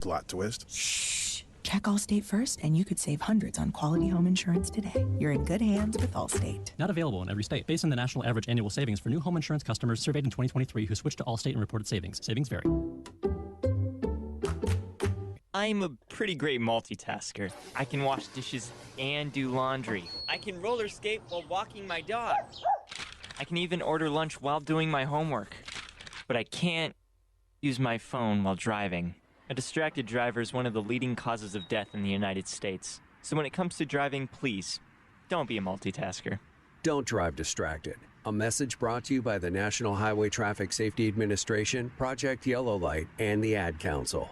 Plot twist. Shh. Check Allstate first, and you could save hundreds on quality home insurance today. You're in good hands with Allstate. Not available in every state. Based on the national average annual savings for new home insurance customers surveyed in 2023 who switched to Allstate and reported savings. Savings vary. I'm a pretty great multitasker. I can wash dishes and do laundry. I can roller skate while walking my dog. I can even order lunch while doing my homework. But I can't use my phone while driving. A distracted driver is one of the leading causes of death in the United States. So when it comes to driving, please, don't be a multitasker. Don't drive distracted. A message brought to you by the National Highway Traffic Safety Administration, Project Yellow Light, and the Ad Council.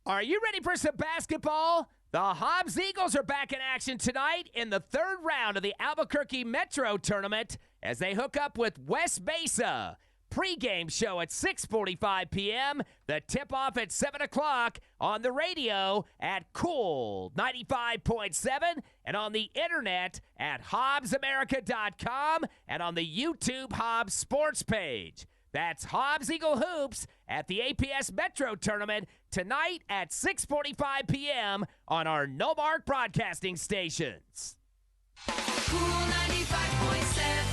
Are you ready for some basketball? The Hobbs Eagles are back in action tonight in the third round of the Albuquerque Metro Tournament as they hook up with West Mesa. Pre-game show at 6:45 p.m. The tip-off at 7 o'clock on the radio at Cool 95.7 and on the internet at HobbsAmerica.com and on the YouTube Hobbs Sports page. That's Hobbs Eagle Hoops at the APS Metro Tournament tonight at 6:45 p.m. on our Noalmark broadcasting stations. Cool 95.7.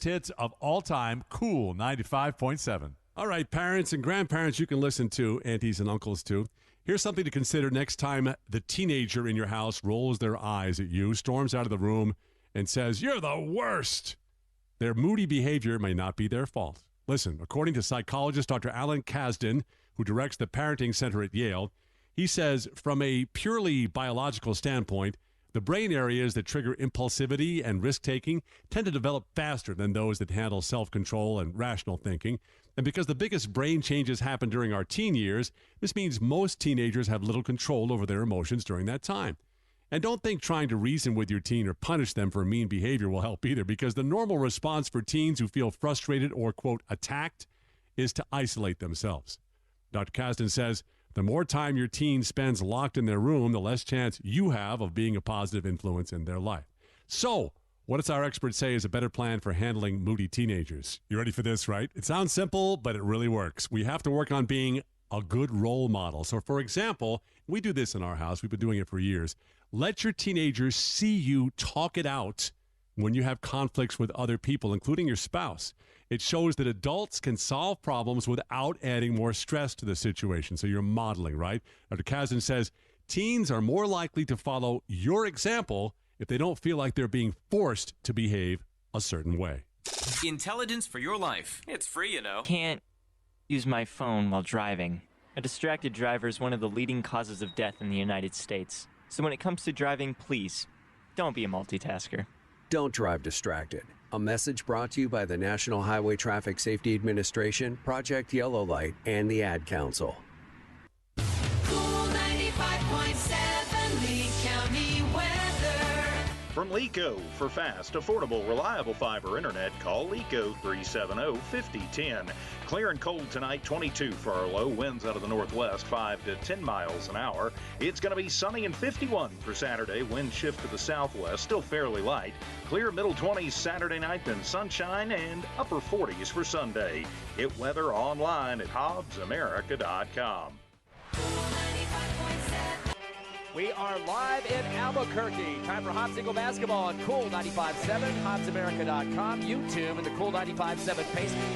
Hits of all time, Cool 95.7. All right, parents and grandparents, you can listen to, aunties and uncles too. Here's something to consider next time the teenager in your house rolls their eyes at you, storms out of the room, and says, "You're the worst." Their moody behavior may not be their fault. Listen, according to psychologist Dr. Alan Kasdan, who directs the Parenting Center at Yale, he says from a purely biological standpoint, the brain areas that trigger impulsivity and risk-taking tend to develop faster than those that handle self-control and rational thinking. And because the biggest brain changes happen during our teen years, this means most teenagers have little control over their emotions during that time. And don't think trying to reason with your teen or punish them for mean behavior will help either, because the normal response for teens who feel frustrated or, quote, attacked is to isolate themselves. Dr. Kasdan says, the more time your teen spends locked in their room, the less chance you have of being a positive influence in their life. So, what does our expert say is a better plan for handling moody teenagers? You ready for this, right? It sounds simple, but it really works. We have to work on being a good role model. So, for example, we do this in our house. We've been doing it for years. Let your teenagers see you talk it out when you have conflicts with other people, including your spouse. It shows that adults can solve problems without adding more stress to the situation. So you're modeling, right? Dr. Kasdan says teens are more likely to follow your example if they don't feel like they're being forced to behave a certain way. Intelligence for your life. It's free, you know. Can't use my phone while driving. A distracted driver is one of the leading causes of death in the United States. So when it comes to driving, please, don't be a multitasker. Don't drive distracted. A message brought to you by the National Highway Traffic Safety Administration, Project Yellow Light, and the Ad Council. Cool 95.7 Lee County weather. From LECO, for fast, affordable, reliable fiber internet, call LECO 370-5010. Clear and cold tonight, 22 for our low. Winds out of the northwest, 5 to 10 miles an hour. It's going to be sunny and 51 for Saturday. Wind shift to the southwest, still fairly light. Clear middle 20s Saturday night, then sunshine and upper 40s for Sunday. Get weather online at HobbsAmerica.com. We are live in Albuquerque. Time for Hobbs Eagle basketball on Cool 95.7, HobbsAmerica.com, YouTube, and the Cool 95.7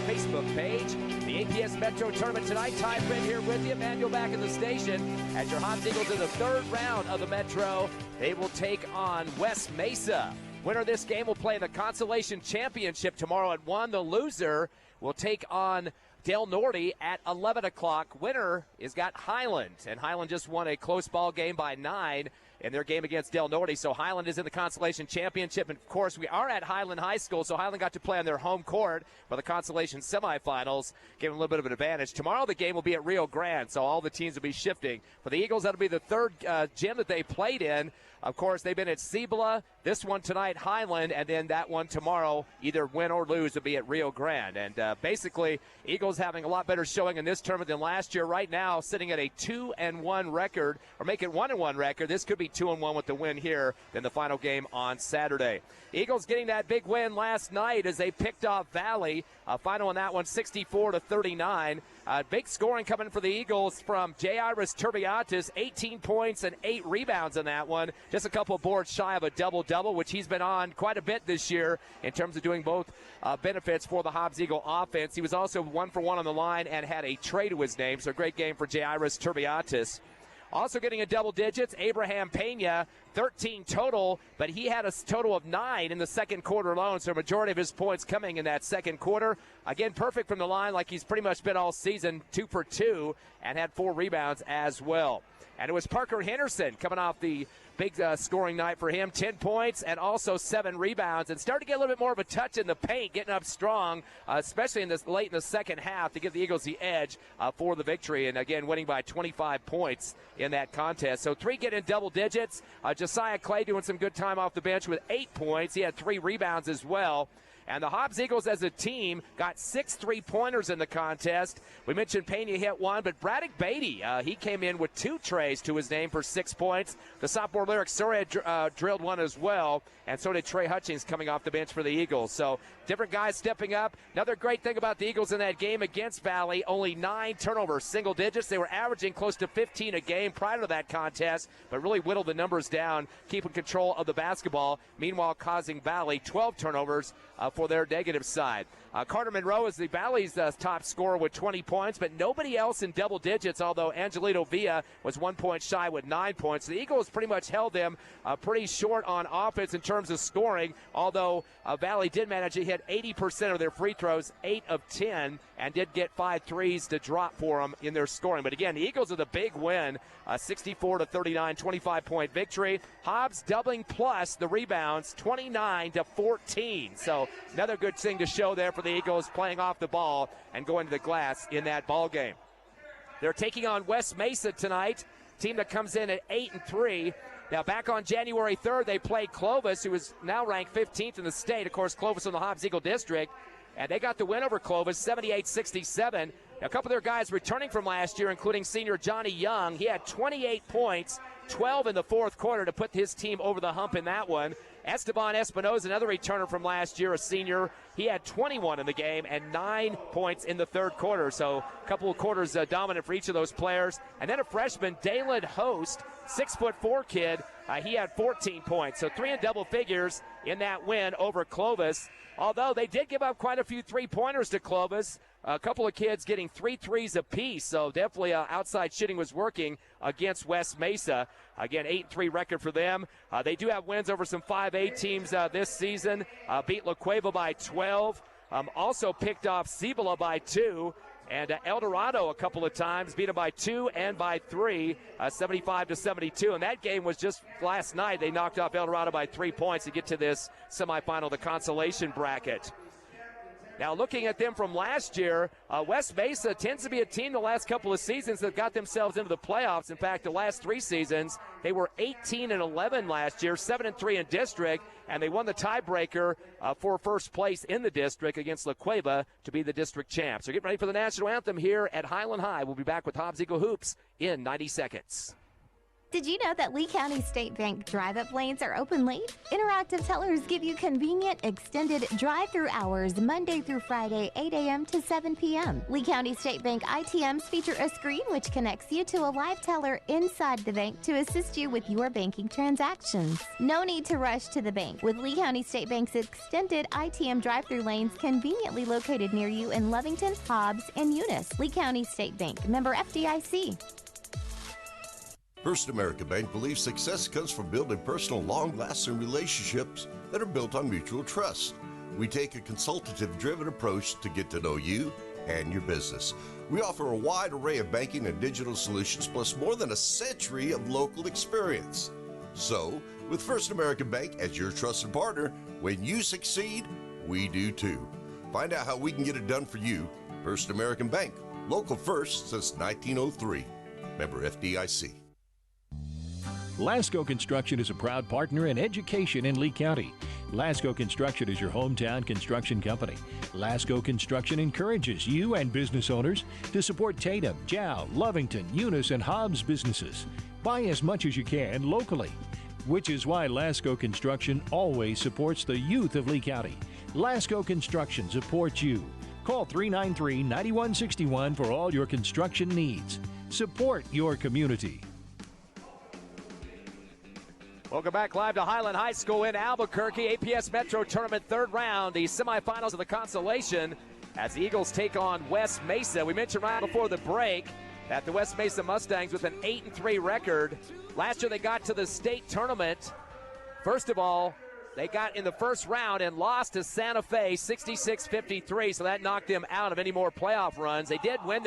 Facebook page. The APS Metro Tournament tonight. Ty Brent here with you. Manuel back in the station as your Hobbs Eagles in the third round of the Metro. They will take on West Mesa. Winner of this game will play in the Consolation Championship tomorrow at 1. The loser will take on Del Norte at 11 o'clock. Winner is got Highland, and Highland just won a close ball game by 9 in their game against Del Norte. So Highland is in the Consolation Championship, and of course we are at Highland High School, so Highland got to play on their home court for the Consolation semifinals, gave them a little bit of an advantage. Tomorrow the game will be at Rio Grande, so all the teams will be shifting. For the Eagles, that'll be the third gym that they played in. Of course, they've been at Cibola, this one tonight, Highland, and then that one tomorrow, either win or lose, will be at Rio Grande. And basically, Eagles having a lot better showing in this tournament than last year. Right now, sitting at a 2-1 record, or make it 1-1 record. This could be be 2-1 with the win here than the final game on Saturday. Eagles getting that big win last night as they picked off Valley. Final on that one, 64-39. Big scoring coming for the Eagles from Jairus Turbiatis, 18 points and 8 rebounds in that one. Just a couple of boards shy of a double-double, which he's been on quite a bit this year in terms of doing both benefits for the Hobbs Eagle offense. He was also 1-for-1 on the line and had a tray to his name, so a great game for Jairus Turbiatis. Also getting in double digits, Abraham Pena, 13 total, but he had a total of 9 in the second quarter alone, so a majority of his points coming in that second quarter. Again, perfect from the line like he's pretty much been all season, 2 for 2, and had 4 rebounds as well. And it was Parker Henderson coming off the big scoring night for him, 10 points and also 7 rebounds, and started to get a little bit more of a touch in the paint, getting up strong, especially in this late in the second half to give the Eagles the edge for the victory, and again winning by 25 points in that contest. So 3 get in double digits. Josiah Clay doing some good time off the bench with 8 points. He had 3 rebounds as well. And the Hobbs Eagles as a team got 6 three-pointers in the contest. We mentioned Pena hit 1, but Braddock Beatty, he came in with 2 trays to his name for 6 points. The sophomore Lyric Surrey drilled 1 as well, and so did Trey Hutchings coming off the bench for the Eagles. So different guys stepping up. Another great thing about the Eagles in that game against Valley, only 9 turnovers, single digits. They were averaging close to 15 a game prior to that contest, but really whittled the numbers down, keeping control of the basketball, meanwhile causing Valley 12 turnovers for their negative side. Carter Monroe is the Valley's top scorer with 20 points, but nobody else in double digits, although Angelito Villa was 1 point shy with 9 points. The Eagles pretty much held them pretty short on offense in terms of scoring, although Valley did manage to hit 80% of their free throws, 8 of 10, and did get 5 threes to drop for them in their scoring. But again, the Eagles with a big win, 64-39, 25-point victory. Hobbs doubling plus the rebounds, 29-14. So another good thing to show there for the Eagles, playing off the ball and going to the glass in that ball game. They're taking on West Mesa tonight, team that comes in at 8-3. Now, back on January 3rd, they played Clovis, who is now ranked 15th in the state. Of course, Clovis in the Hobbs Eagle District. And they got the win over Clovis, 78-67. A couple of their guys returning from last year, including senior Johnny Young. He had 28 points, 12 in the fourth quarter to put his team over the hump in that one. Esteban Espinoza, another returner from last year, a senior. He had 21 in the game and 9 points in the third quarter. So a couple of quarters dominant for each of those players. And then a freshman, Dalen Host, 6'4" kid. He had 14 points. So 3 in double figures in that win over Clovis. Although they did give up quite a few three-pointers to Clovis. A couple of kids getting 3 threes apiece, so definitely outside shooting was working against West Mesa. Again, 8-3 record for them. They do have wins over some 5A teams this season. Beat La Cueva by 12. Also picked off Cibola by 2. And El Dorado a couple of times, beat them by 2 and by 3, 75-72. And that game was just last night. They knocked off El Dorado by 3 points to get to this semifinal, the consolation bracket. Now, looking at them from last year, West Mesa tends to be a team the last couple of seasons that got themselves into the playoffs. In fact, the last 3 seasons, they were 18-11 last year, 7-3 in district, and they won the tiebreaker for first place in the district against La Cueva to be the district champ. So get ready for the national anthem here at Highland High. We'll be back with Hobbs Eagle Hoops in 90 seconds. Did you know that Lee County State Bank drive-up lanes are open late? Interactive tellers give you convenient, extended drive-through hours Monday through Friday, 8 a.m. to 7 p.m. Lee County State Bank ITMs feature a screen which connects you to a live teller inside the bank to assist you with your banking transactions. No need to rush to the bank with Lee County State Bank's extended ITM drive-through lanes conveniently located near you in Lovington, Hobbs, and Eunice. Lee County State Bank, member FDIC. First American Bank believes success comes from building personal, long-lasting relationships that are built on mutual trust. We take a consultative-driven approach to get to know you and your business. We offer a wide array of banking and digital solutions, plus more than a century of local experience. So, with First American Bank as your trusted partner, when you succeed, we do too. Find out how we can get it done for you. First American Bank, local first since 1903. Member FDIC. Lasco Construction is a proud partner in education in Lee County. Lasco Construction is your hometown construction company. Lasco Construction encourages you and business owners to support Tatum, Jow, Lovington, Eunice, and Hobbs businesses. Buy as much as you can locally, which is why Lasco Construction always supports the youth of Lee County. Lasco Construction supports you. Call 393-9161 for all your construction needs. Support your community. Welcome back live to Highland High School in Albuquerque. APS Metro Tournament third round, the semifinals of the consolation as the Eagles take on West Mesa. We mentioned right before the break that the West Mesa Mustangs with an 8-3 record. Last year they got to the state tournament. First of all, they got in the first round and lost to Santa Fe 66-53, so that knocked them out of any more playoff runs. They did win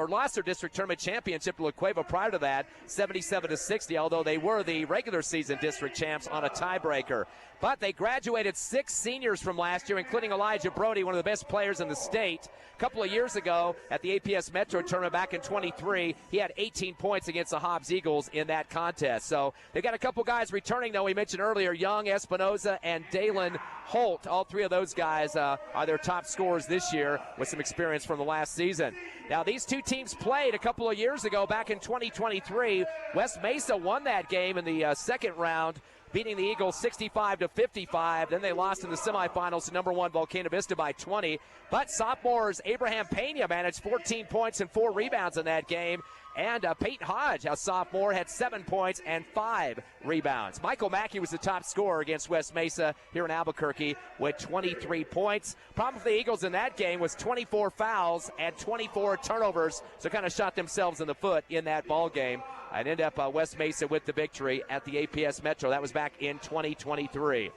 lost their district tournament championship to La Cueva prior to that, 77-60, although they were the regular season district champs on a tiebreaker. But they graduated 6 seniors from last year, including Elijah Brody, one of the best players in the state. A couple of years ago at the APS Metro Tournament back in 23, he had 18 points against the Hobbs Eagles in that contest. So they've got a couple guys returning, though. We mentioned earlier, Young, Espinoza, and Dalen Holt. All 3 of those guys are their top scorers this year with some experience from the last season. Now, these 2 teams played a couple of years ago back in 2023. West Mesa won that game in the second round, beating the Eagles 65-55. Then they lost in the semifinals to number 1 Volcano Vista by 20. But sophomores Abraham Pena managed 14 points and 4 rebounds in that game. And Peyton Hodge, a sophomore, had 7 points and 5 rebounds. Michael Mackey was the top scorer against West Mesa here in Albuquerque with 23 points. Problem for the Eagles in that game was 24 fouls and 24 turnovers, so kind of shot themselves in the foot in that ball game. And end up West Mesa with the victory at the APS Metro. That was back in 2023.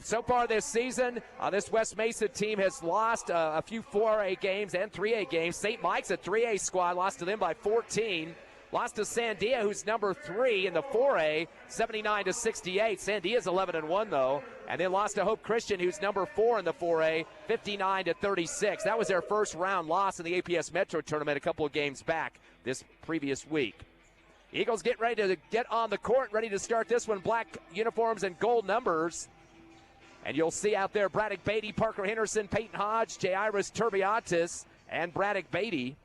So far this season, this West Mesa team has lost a few 4A games and 3A games. St. Mike's, a 3A squad, lost to them by 14. Lost to Sandia, who's number 3 in the 4A, 79-68. Sandia's 11-1, though. And then lost to Hope Christian, who's number 4 in the 4A, 59-36. That was their first round loss in the APS Metro Tournament a couple of games back this previous week. Eagles get ready to get on the court, ready to start this one. Black uniforms and gold numbers. And you'll see out there Braddock Beatty, Parker Henderson, Peyton Hodge, Jairus Turbiatis, and Braddock Beatty.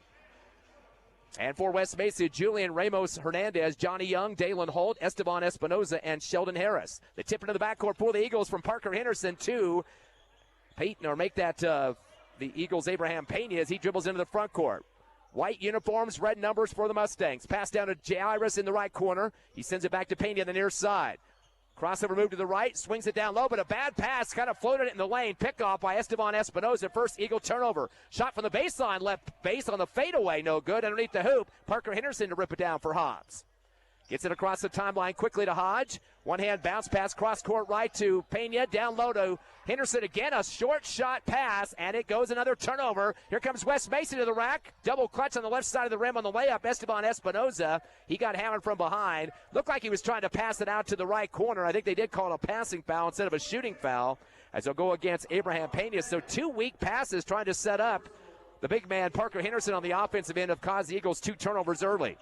And for West Mesa, Julian Ramos Hernandez, Johnny Young, Dalen Holt, Esteban Espinoza, and Sheldon Harris. The tip into the backcourt for the Eagles from Parker Henderson to Peyton, or make that the Eagles' Abraham Pena as he dribbles into the front court. White uniforms, red numbers for the Mustangs. Pass down to Jairus in the right corner. He sends it back to Pena on the near side. Crossover move to the right, swings it down low, but a bad pass, kind of floated it in the lane. Pick off by Esteban Espinoza. First Eagle turnover. Shot from the baseline, left base on the fadeaway, no good. Underneath the hoop, Parker Henderson to rip it down for Hobbs. Gets it across the timeline quickly to Hodge. One hand bounce pass, cross court right to Pena. Down low to Henderson again. A short shot pass, and it goes another turnover. Here comes West Mesa to the rack. Double clutch on the left side of the rim on the layup. Esteban Espinoza. He got hammered from behind. Looked like he was trying to pass it out to the right corner. I think they did call it a passing foul instead of a shooting foul, as they'll go against Abraham Pena. So 2 weak passes trying to set up the big man Parker Henderson on the offensive end have caused the Eagles 2 turnovers early.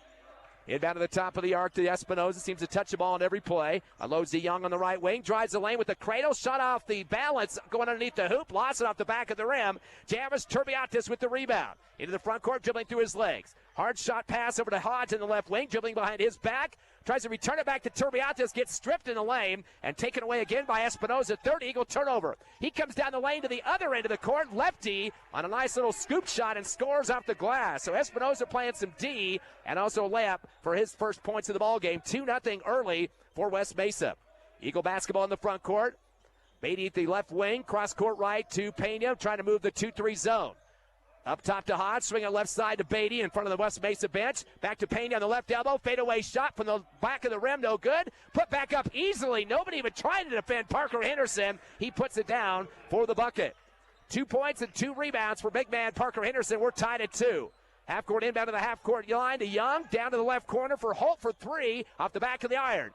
Inbound to the top of the arc to Espinoza. Seems to touch the ball on every play. Unloads to Young on the right wing. Drives the lane with the cradle. Shot off the balance. Going underneath the hoop. Lost it off the back of the rim. Jairus Turbiatis with the rebound. Into the front court, dribbling through his legs. Hard shot pass over to Hodge in the left wing. Dribbling behind his back. Tries to return it back to Turbiatis. Gets stripped in the lane. And taken away again by Espinoza. Third Eagle turnover. He comes down the lane to the other end of the court. Lefty on a nice little scoop shot and scores off the glass. So Espinoza playing some D. And also a layup for his first points of the ball game. 2-0 early for West Mesa. Eagle basketball in the front court. Beatty at the left wing. Cross court right to Pena. Trying to move the 2-3 zone. Up top to Hodge, swing on left side to Beatty in front of the West Mesa bench. Back to Pena on the left elbow. Fadeaway shot from the back of the rim, no good. Put back up easily. Nobody even trying to defend Parker Henderson. He puts it down for the bucket. 2 points and 2 rebounds for big man Parker Henderson. We're tied at 2. Half-court inbound to the half-court line to Young. Down to the left corner for Holt for 3 off the back of the iron.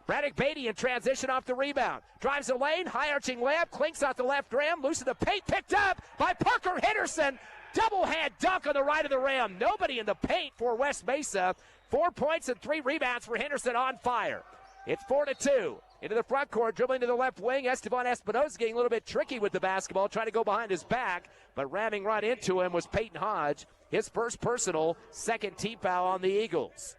Braddock Beatty in transition off the rebound. Drives the lane, high-arching layup, clinks off the left rim. Loose of the paint, picked up by Parker Henderson. Double-hand dunk on the right of the rim. Nobody in the paint for West Mesa. 4 points and 3 rebounds for Henderson on fire. It's 4-2. Into the front court, dribbling to the left wing. Esteban Espinosa getting a little bit tricky with the basketball, trying to go behind his back, but ramming right into him was Peyton Hodge. His first personal, second team foul on the Eagles.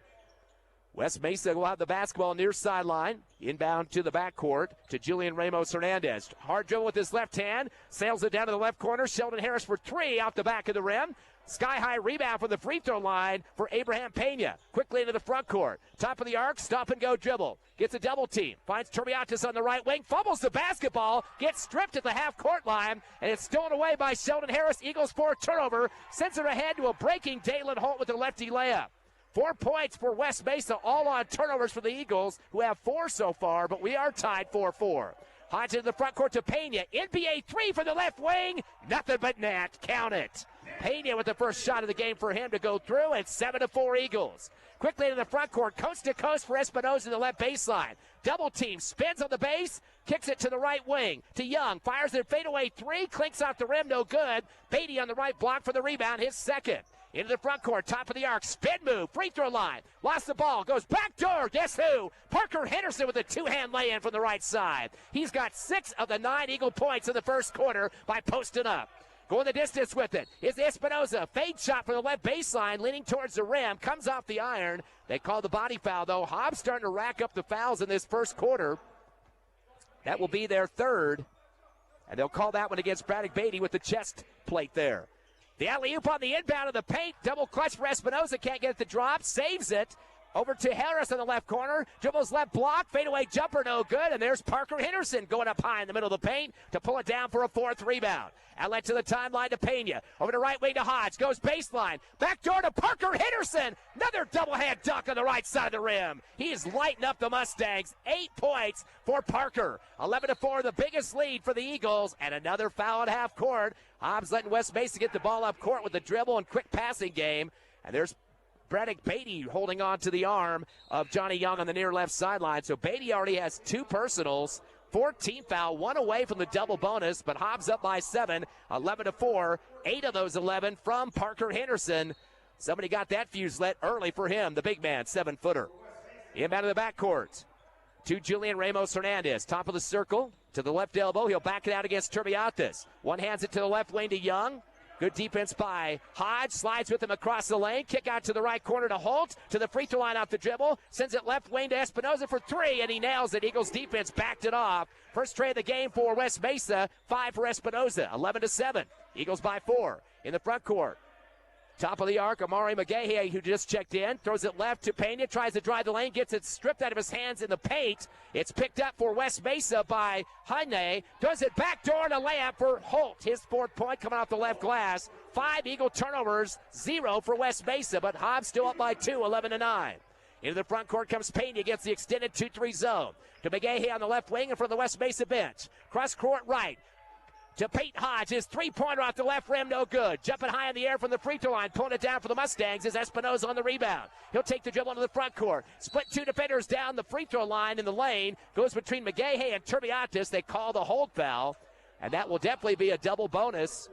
West Mesa will have the basketball near sideline. Inbound to the backcourt to Julian Ramos Hernandez. Hard dribble with his left hand. Sails it down to the left corner. Sheldon Harris for three off the back of the rim. Sky-high rebound from the free throw line for Abraham Pena. Quickly into the front court. Top of the arc, stop and go dribble. Gets a double team. Finds Turbiatis on the right wing. Fumbles the basketball. Gets stripped at the half-court line. And it's stolen away by Sheldon Harris. Eagles for a turnover. Sends it ahead to a breaking Dalen Holt with a lefty layup. 4 points for West Mesa, all on turnovers for the Eagles, who have 4 so far, but we are tied 4-4. Hodge into the front court to Pena. NBA three from the left wing. Nothing but net. Count it. Pena with the first shot of the game for him to go through. It's 7-4 Eagles. Quickly into the front court. Coast to coast for Espinosa to the left baseline. Double team. Spins on the base. Kicks it to the right wing. To Young. Fires their fadeaway three. Clinks off the rim. No good. Beatty on the right block for the rebound. His second. Into the front court, top of the arc, spin move, free throw line. Lost the ball, goes back door. Guess who? Parker Henderson with a two-hand lay-in from the right side. He's got 6 of the 9 Eagle points in the first quarter by posting up. Going the distance with it is Espinosa. Fade shot from the left baseline, leaning towards the rim, comes off the iron. They call the body foul, though. Hobbs starting to rack up the fouls in this first quarter. That will be their third. And they'll call that one against Braddock Beatty with the chest plate there. The alley-oop on the inbound of the paint. Double clutch for Espinosa. Can't get it to drop. Saves it. Over to Harris in the left corner. Dribbles left block. Fadeaway jumper, no good. And there's Parker Henderson going up high in the middle of the paint to pull it down for a 4th rebound. Outlet to the timeline to Pena. Over to right wing to Hodge. Goes baseline. Back door to Parker Henderson. Another double-hand dunk on the right side of the rim. He's lighting up the Mustangs. 8 points for Parker. 11-4, the biggest lead for the Eagles. And another foul at half court. Hobbs letting West Mesa get the ball up court with the dribble and quick passing game. And there's Braddock Beatty holding on to the arm of Johnny Young on the near left sideline. So Beatty already has 2 personals. 14 foul, 1 away from the double bonus, but Hobbs up by 7, 11-4. 8 of those 11 from Parker Henderson. Somebody got that fuse lit early for him, the big man, 7-footer. Inbound of the backcourt to Julian Ramos Hernandez. Top of the circle to the left elbow. He'll back it out against Turbiatis. One hands it to the left wing to Young. Good defense by Hodge. Slides with him across the lane. Kick out to the right corner to Holt. To the free throw line off the dribble. Sends it left wing to Espinosa for 3, and he nails it. Eagles defense backed it off. First tray of the game for West Mesa. 5 for Espinosa. 11-7. Eagles by 4 in the front court. Top of the arc, Amari McGahey, who just checked in, throws it left to Pena, tries to drive the lane, gets it stripped out of his hands in the paint. It's picked up for West Mesa by Hane. Does it back door to layup for Holt. His 4th point coming off the left glass. 5 Eagle turnovers, 0 for West Mesa, but Hobbs still up by 2, 11-9. Into the front court comes Pena, gets the extended 2-3 zone. To McGahey on the left wing and from the West Mesa bench. Cross court right. To Peyton Hodge, his 3-pointer off the left rim, no good. Jumping high in the air from the free throw line, pulling it down for the Mustangs is Espinosa on the rebound. He'll take the dribble into the front court. Split 2 defenders down the free throw line in the lane. Goes between McGahey and Turbiatis. They call the hold foul, and that will definitely be a double bonus.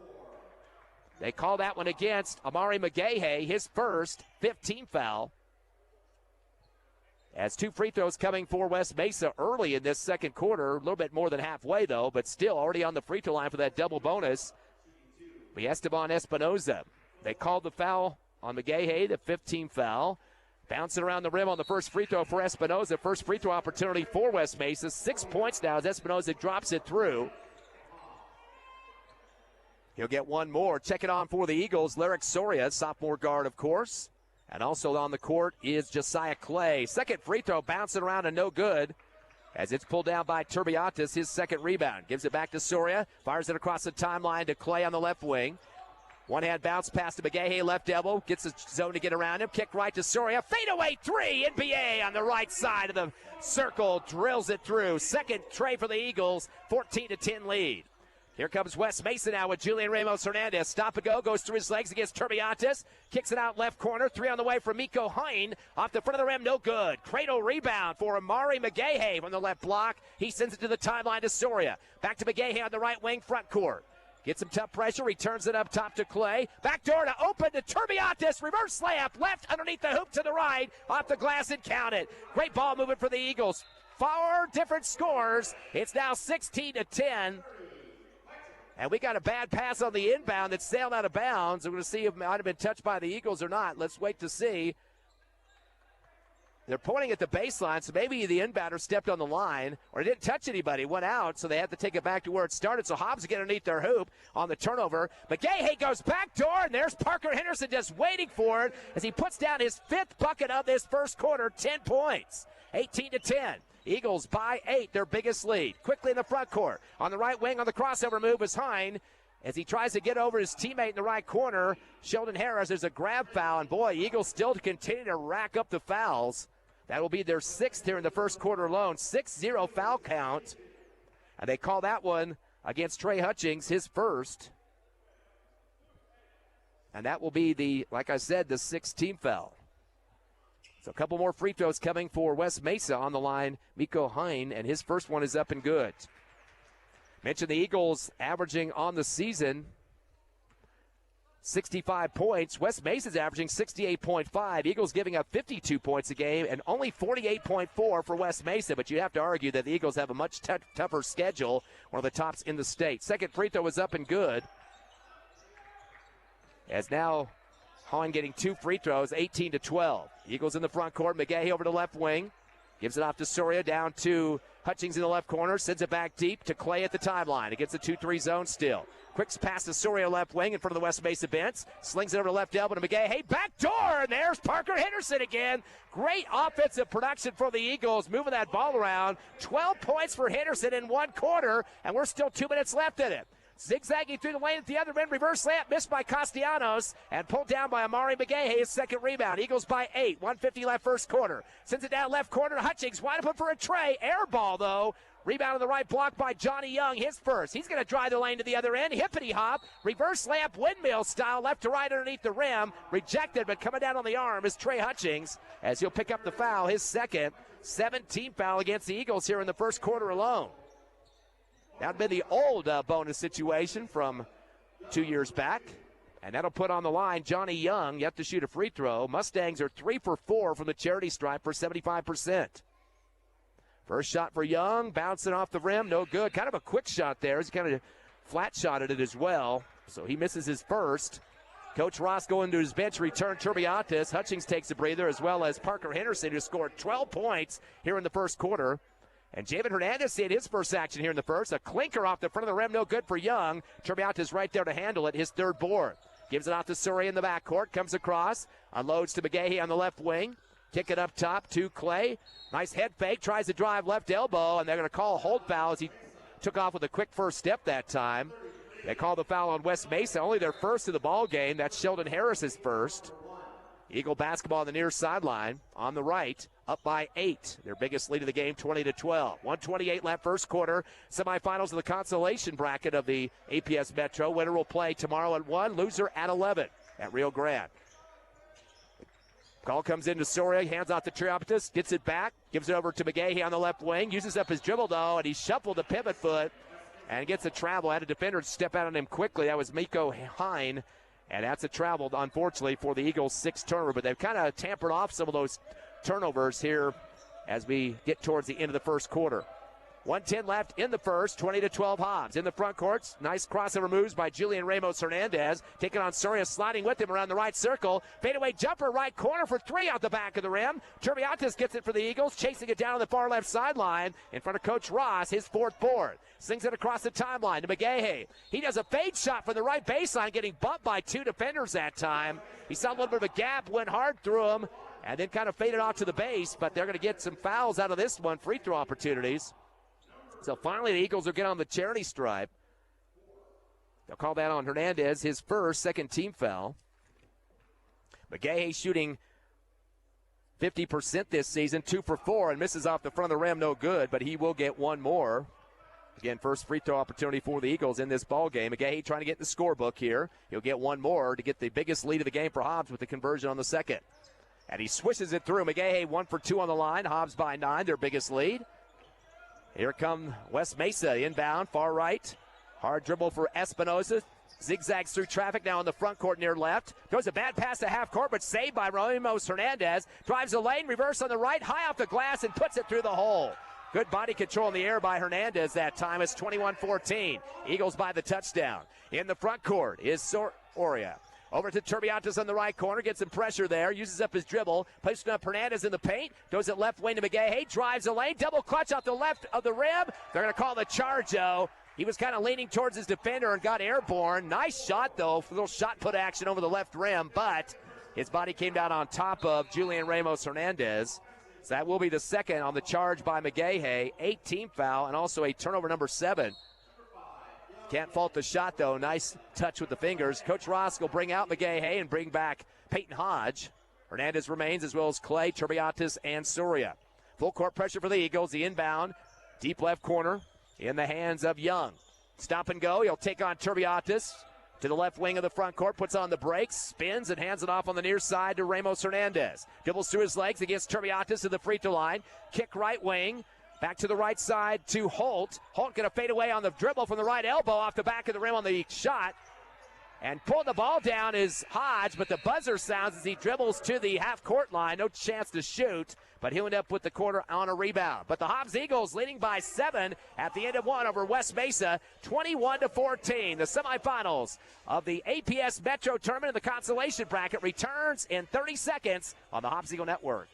They call that one against Amari McGahey, his first 15th foul. As 2 free throws coming for West Mesa early in this second quarter. A little bit more than halfway, though, but still already on the free throw line for that double bonus. Esteban Espinosa. They called the foul on McGahey, the 15th foul. Bouncing around the rim on the first free throw for Espinosa. First free throw opportunity for West Mesa. 6 points now as Espinosa drops it through. He'll get one more. Check it on for the Eagles. Lyric Soria, sophomore guard, of course. And also on the court is Josiah Clay. Second free throw bouncing around and no good as it's pulled down by Turbiatis, his second rebound. Gives it back to Soria. Fires it across the timeline to Clay on the left wing. One hand bounce pass to McGahey, left elbow. Gets the zone to get around him. Kick right to Soria. Fadeaway 3, NBA on the right side of the circle. Drills it through. Second tray for the Eagles. 14-10 lead. Here comes West Mesa now with Julian Ramos Hernandez. Stop and go, goes through his legs against Turbiatis. Kicks it out left corner. 3 on the way for Miko Hine. Off the front of the rim, no good. Cradle rebound for Amari McGahey from the left block. He sends it to the timeline to Soria. Back to McGahey on the right wing, front court. Gets some tough pressure, returns it up top to Clay. Back door to open to Turbiatis. Reverse layup, left underneath the hoop to the right. Off the glass and count it. Great ball movement for the Eagles. 4 different scores. It's now 16-10. And we got a bad pass on the inbound that sailed out of bounds. We're going to see if it might have been touched by the Eagles or not. Let's wait to see. They're pointing at the baseline, so maybe the inbounder stepped on the line or it didn't touch anybody, went out, so they have to take it back to where it started. So Hobbs get underneath their hoop on the turnover. McGahey goes back door, and there's Parker Henderson just waiting for it as he puts down his 5th bucket of this first quarter, 10 points, 18-10. Eagles by 8, their biggest lead. Quickly in the front court. On the right wing on the crossover move is Hine as he tries to get over his teammate in the right corner. Sheldon Harris, there's a grab foul, and boy, Eagles still continue to rack up the fouls. That will be their 6th here in the first quarter alone. 6-0 foul count. And they call that one against Trey Hutchings, his first. And that will be like I said, the 6th team foul. So a couple more free throws coming for West Mesa on the line. Miko Hine, and his first one is up and good. Mentioned the Eagles averaging on the season 65 points. West Mesa's averaging 68.5. Eagles giving up 52 points a game and only 48.4 for West Mesa. But you have to argue that the Eagles have a much tougher schedule, one of the tops in the state. Second free throw is up and good. As now Hine getting 2 free throws, 18-12. Eagles in the front court. McGahey over to left wing. Gives it off to Soria, down to Hutchings in the left corner. Sends it back deep to Clay at the timeline. Against the 2-3 zone still. Quick pass to Soria left wing in front of the West Mesa bench. Slings it over to left elbow to McGahey. Back door, and there's Parker Henderson again. Great offensive production for the Eagles, moving that ball around. 12 points for Henderson in 1 quarter, and we're still 2 minutes left in it. Zigzagging through the lane at the other end, reverse layup missed by Castellanos and pulled down by Amari McGahey, his second rebound. Eagles by 8, 1:50 left first quarter. Sends it down left corner to Hutchings, wide open for a tray. Air ball though. Rebound on the right block by Johnny Young, his first. He's going to drive the lane to the other end. Hippity hop, reverse layup, windmill style, left to right underneath the rim. Rejected, but coming down on the arm is Trey Hutchings as he'll pick up the foul, his second. 17th foul against the Eagles here in the first quarter alone. That would be the old bonus situation from 2 years back. And that'll put on the line Johnny Young. You have to shoot a free throw. Mustangs are 3 for 4 from the charity stripe for 75%. First shot for Young, bouncing off the rim, no good. Kind of a quick shot there. He's kind of flat-shotted it as well. So he misses his first. Coach Ross going to his bench, return Turbiatis. Hutchings takes a breather, as well as Parker Henderson, who scored 12 points here in the first quarter. And Javen Hernandez had his first action here in the first. A clinker off the front of the rim, no good for Young. Turbiatis right there to handle it, his third board. Gives it off to Surrey in the backcourt, comes across, unloads to McGahey on the left wing. Kick it up top to Clay. Nice head fake, tries to drive left elbow, and they're going to call a hold foul as he took off with a quick first step that time. They call the foul on West Mesa, only their first of the ball game. That's Sheldon Harris's first. Eagle basketball on the near sideline. On the right, up by 8. Their biggest lead of the game, 20-12. 1:28 left first quarter. Semifinals of the consolation bracket of the APS Metro. Winner will play tomorrow at 1, loser at 11 at Rio Grande. Call comes into Soria, hands off to Triopoulos, gets it back, gives it over to McGahey on the left wing, uses up his dribble though, and he shuffled the pivot foot and gets a travel. Had a defender step out on him quickly. That was Miko Hine, and that's a travel, unfortunately, for the Eagles' 6th turnover. But they've kind of tampered off some of those turnovers here as we get towards the end of the first quarter. 1:10 left in the first, 20-12 Hobbs. In the front courts, nice crossover moves by Julian Ramos Hernandez. Taking on Soria, sliding with him around the right circle. Fadeaway jumper, right corner for 3 out the back of the rim. Turbiatis gets it for the Eagles, chasing it down on the far left sideline. In front of Coach Ross, his 4th board. Slings it across the timeline to McGahey. He does a fade shot from the right baseline, getting bumped by 2 defenders that time. He saw a little bit of a gap, went hard through him, and then kind of faded off to the base, but they're going to get some fouls out of this one, free throw opportunities. So finally the Eagles will get on the charity stripe. They'll call that on Hernandez, his first, second team foul. McGahey shooting 50% this season, 2 for 4, and misses off the front of the rim, no good, but he will get one more. Again, first free throw opportunity for the Eagles in this ball game. McGahey trying to get in the scorebook here. He'll get one more to get the biggest lead of the game for Hobbs with the conversion on the second. And he swishes it through. McGahey 1 for 2 on the line. Hobbs by 9, their biggest lead. Here come West Mesa inbound, far right. Hard dribble for Espinosa. Zigzags through traffic now in the front court near left. Throws a bad pass to half court, but saved by Ramos Hernandez. Drives the lane, reverse on the right, high off the glass, and puts it through the hole. Good body control in the air by Hernandez that time. It's 21-14. Eagles by the touchdown. In the front court is Soria. Over to Turbiantes on the right corner. Gets some pressure there. Uses up his dribble. Placing up Hernandez in the paint. Goes it left wing to McGahey. Drives the lane. Double clutch off the left of the rim. They're going to call the charge, though. He was kind of leaning towards his defender and got airborne. Nice shot, though. A little shot put action over the left rim, but his body came down on top of Julian Ramos Hernandez. So that will be the second on the charge by McGahey. 8-team foul and also a turnover number 7. Can't fault the shot, though. Nice touch with the fingers. Coach Ross will bring out McGahey and bring back Peyton Hodge. Hernandez remains, as well as Clay, Turbiantes, and Soria. Full court pressure for the Eagles. The inbound, deep left corner in the hands of Young. Stop and go. He'll take on Turbiantes. To the left wing of the front court, puts on the brakes, spins, and hands it off on the near side to Ramos Hernandez. Dribbles through his legs against Turbiantes to the free throw line. Kick right wing. Back to the right side to Holt. Holt going to fade away on the dribble from the right elbow off the back of the rim on the shot. And pulling the ball down is Hodge, but the buzzer sounds as he dribbles to the half-court line. No chance to shoot, but he'll end up with the quarter on a rebound. But the Hobbs Eagles leading by 7 at the end of 1 over West Mesa, 21-14. The semifinals of the APS Metro Tournament in the consolation bracket returns in 30 seconds on the Hobbs Eagle Network.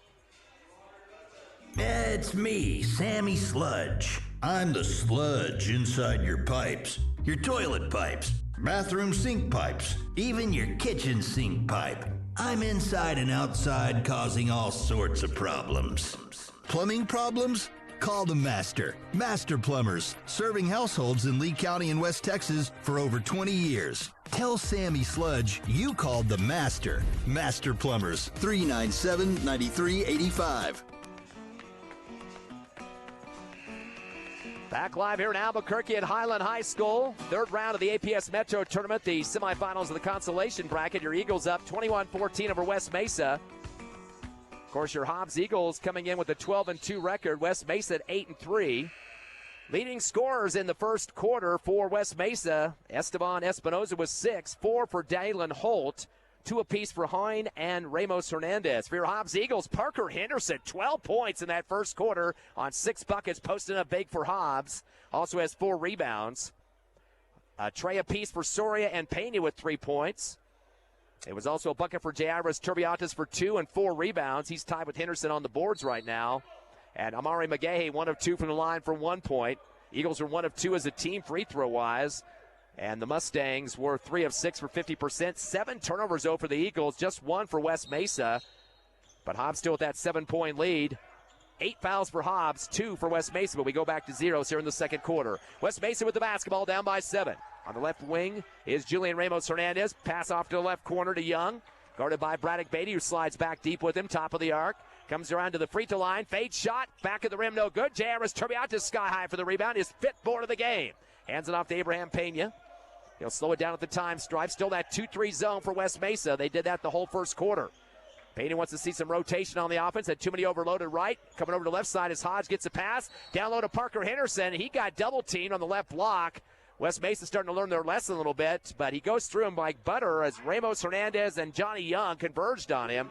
It's me, Sammy Sludge. I'm the sludge inside your pipes, your toilet pipes, bathroom sink pipes, even your kitchen sink pipe. I'm inside and outside causing all sorts of problems. Plumbing problems? Call the Master. Master Plumbers, serving households in Lee County and West Texas for over 20 years. Tell Sammy Sludge you called the Master. Master Plumbers, 397-9385. Back live here in Albuquerque at Highland High School. Third round of the APS Metro Tournament, the semifinals of the consolation bracket. Your Eagles up 21-14 over West Mesa. Of course, your Hobbs Eagles coming in with a 12-2 record. West Mesa at 8-3. Leading scorers in the first quarter for West Mesa. Esteban Espinoza was 6, 4 for Dalen Holt, 2 apiece for Hine and Ramos Hernandez. For your Hobbs Eagles, Parker Henderson, 12 points in that first quarter on 6 buckets, posting up big for Hobbs. Also has 4 rebounds. Trey apiece for Soria and Pena with 3 points. It was also a bucket for Jairus Turbiantes for 2 and 4 rebounds. He's tied with Henderson on the boards right now. And Amari McGahey, 1 of 2 from the line for 1 point. Eagles are 1 of 2 as a team free throw-wise. And the Mustangs were 3 of 6 for 50%. 7 turnovers, though, for the Eagles. Just 1 for West Mesa. But Hobbs still with that 7-point lead. 8 fouls for Hobbs, 2 for West Mesa. But we go back to zeros here in the second quarter. West Mesa with the basketball, down by 7. On the left wing is Julian Ramos Hernandez. Pass off to the left corner to Young. Guarded by Braddock Beatty, who slides back deep with him. Top of the arc. Comes around to the free throw line. Fade shot. Back of the rim, no good. Jairus Turbiantes sky high for the rebound. His 5th board of the game. Hands it off to Abraham Pena. He'll slow it down at the time stripe. Still that 2-3 zone for West Mesa. They did that the whole first quarter. Payne wants to see some rotation on the offense. Had too many overloaded right. Coming over to the left side as Hodge gets a pass. Down low to Parker Henderson. He got double teamed on the left block. West Mesa starting to learn their lesson a little bit, but he goes through him like butter as Ramos Hernandez and Johnny Young converged on him.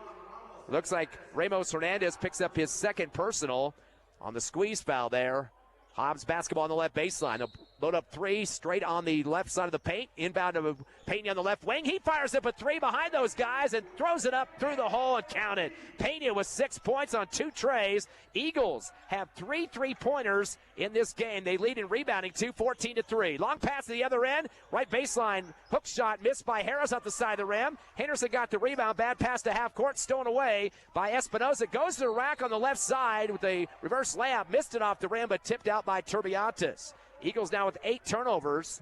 Looks like Ramos Hernandez picks up his 2nd personal on the squeeze foul there. Hobbs basketball on the left baseline. They'll load up 3 straight on the left side of the paint. Inbound to Pena on the left wing. He fires up a 3 behind those guys and throws it up through the hole and counted. Pena with 6 points on 2 trays. Eagles have 3 3-pointers in this game. They lead in rebounding 14-3. Long pass to the other end. Right baseline hook shot missed by Harris off the side of the rim. Henderson got the rebound. Bad pass to half court. Stolen away by Espinoza. Goes to the rack on the left side with a reverse layup. Missed it off the rim but tipped out by Turbiantes. Eagles now with 8 turnovers.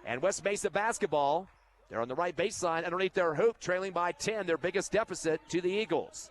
And West Mesa basketball. They're on the right baseline underneath their hoop, trailing by 10, their biggest deficit to the Eagles.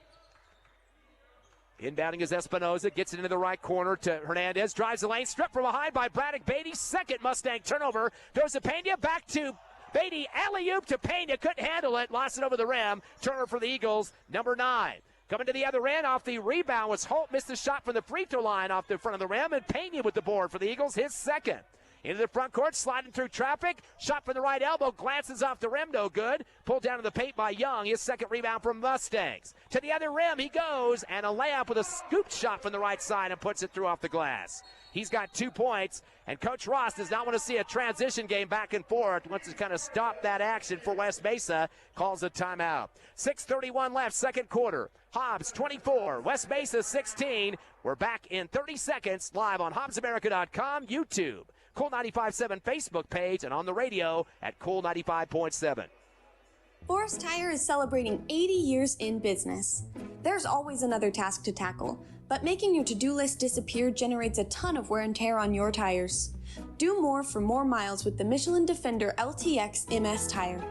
Inbounding is Espinoza, gets it into the right corner to Hernandez, drives the lane, stripped from behind by Braddock Beatty. 2nd Mustang turnover, goes to Pena, back to Beatty, alley-oop to Pena, couldn't handle it, lost it over the rim. Turnover for the Eagles, number 9. Coming to the other end off the rebound was Holt, missed the shot from the free throw line off the front of the rim, and Pena with the board for the Eagles, his 2nd. Into the front court, sliding through traffic. Shot from the right elbow, glances off the rim, no good. Pulled down to the paint by Young. His second rebound from Mustangs. To the other rim he goes, and a layup with a scoop shot from the right side and puts it through off the glass. He's got 2 points, and Coach Ross does not want to see a transition game back and forth. Wants to kind of stop that action for West Mesa. Calls a timeout. 6:31 left, second quarter. Hobbs 24, West Mesa 16. We're back in 30 seconds live on HobbsAmerica.com, YouTube, Cool 95.7 Facebook page, and on the radio at Cool 95.7. Forest Tire is celebrating 80 years in business. There's always another task to tackle, but making your to-do list disappear generates a ton of wear and tear on your tires. Do more for more miles with the Michelin Defender LTX MS tire.